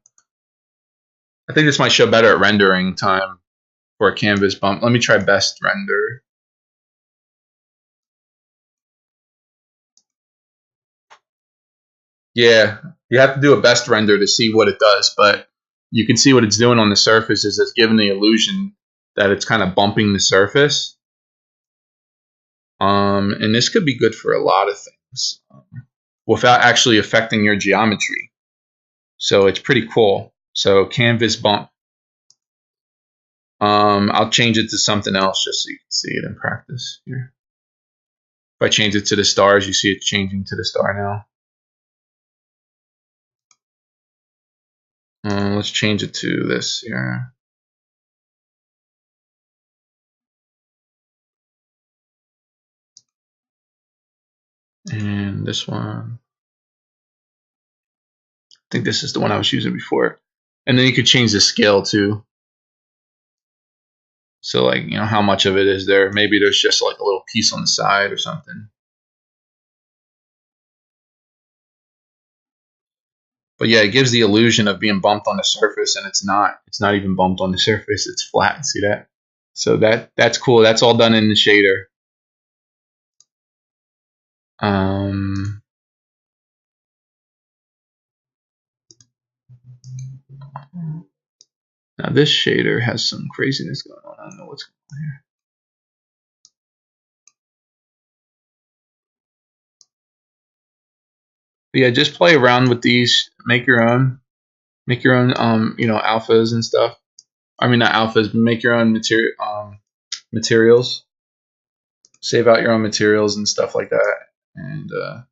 I think this might show better at rendering time for a canvas bump. Let me try best render. Yeah, you have to do a best render to see what it does, but you can see what it's doing on the surface is it's giving the illusion that it's kind of bumping the surface. And this could be good for a lot of things without actually affecting your geometry. So it's pretty cool. So canvas bump. I'll change it to something else just so you can see it in practice here. If I change it to the stars, you see it changing to the star now. Let's change it to this here. And this one. I think this is the one I was using before. And then you could change the scale too. So like, how much of it is there? Maybe there's just like a little piece on the side or something. But yeah, it gives the illusion of being bumped on the surface, and it's not. It's not even bumped on the surface. It's flat. See that? So that's cool. That's all done in the shader. Now this shader has some craziness going on. I don't know what's going on here. But yeah, just play around with these. Make your own. Make your own. Alphas and stuff. I mean, not alphas, but make your own materials. Save out your own materials and stuff like that, and can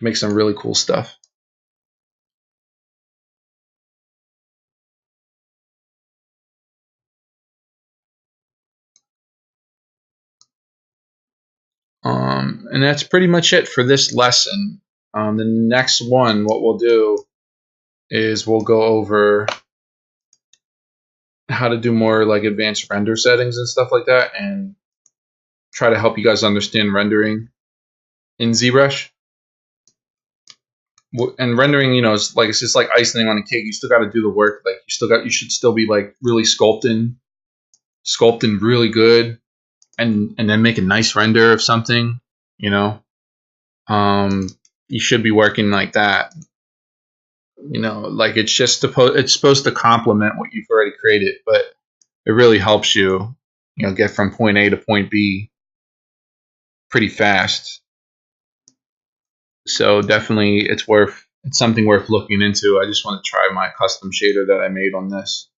make some really cool stuff. And that's pretty much it for this lesson. The next one, what we'll do is we'll go over how to do more like advanced render settings and stuff like that, and try to help you guys understand rendering in ZBrush. And rendering, is like, it's just like icing on a cake. You still got to do the work. Like you should still be like really sculpting really good, and then make a nice render of something. You should be working like that. Like it's supposed to complement what you've already created, but it really helps you, get from point A to point B pretty fast. So definitely it's something worth looking into. I just want to try my custom shader that I made on this.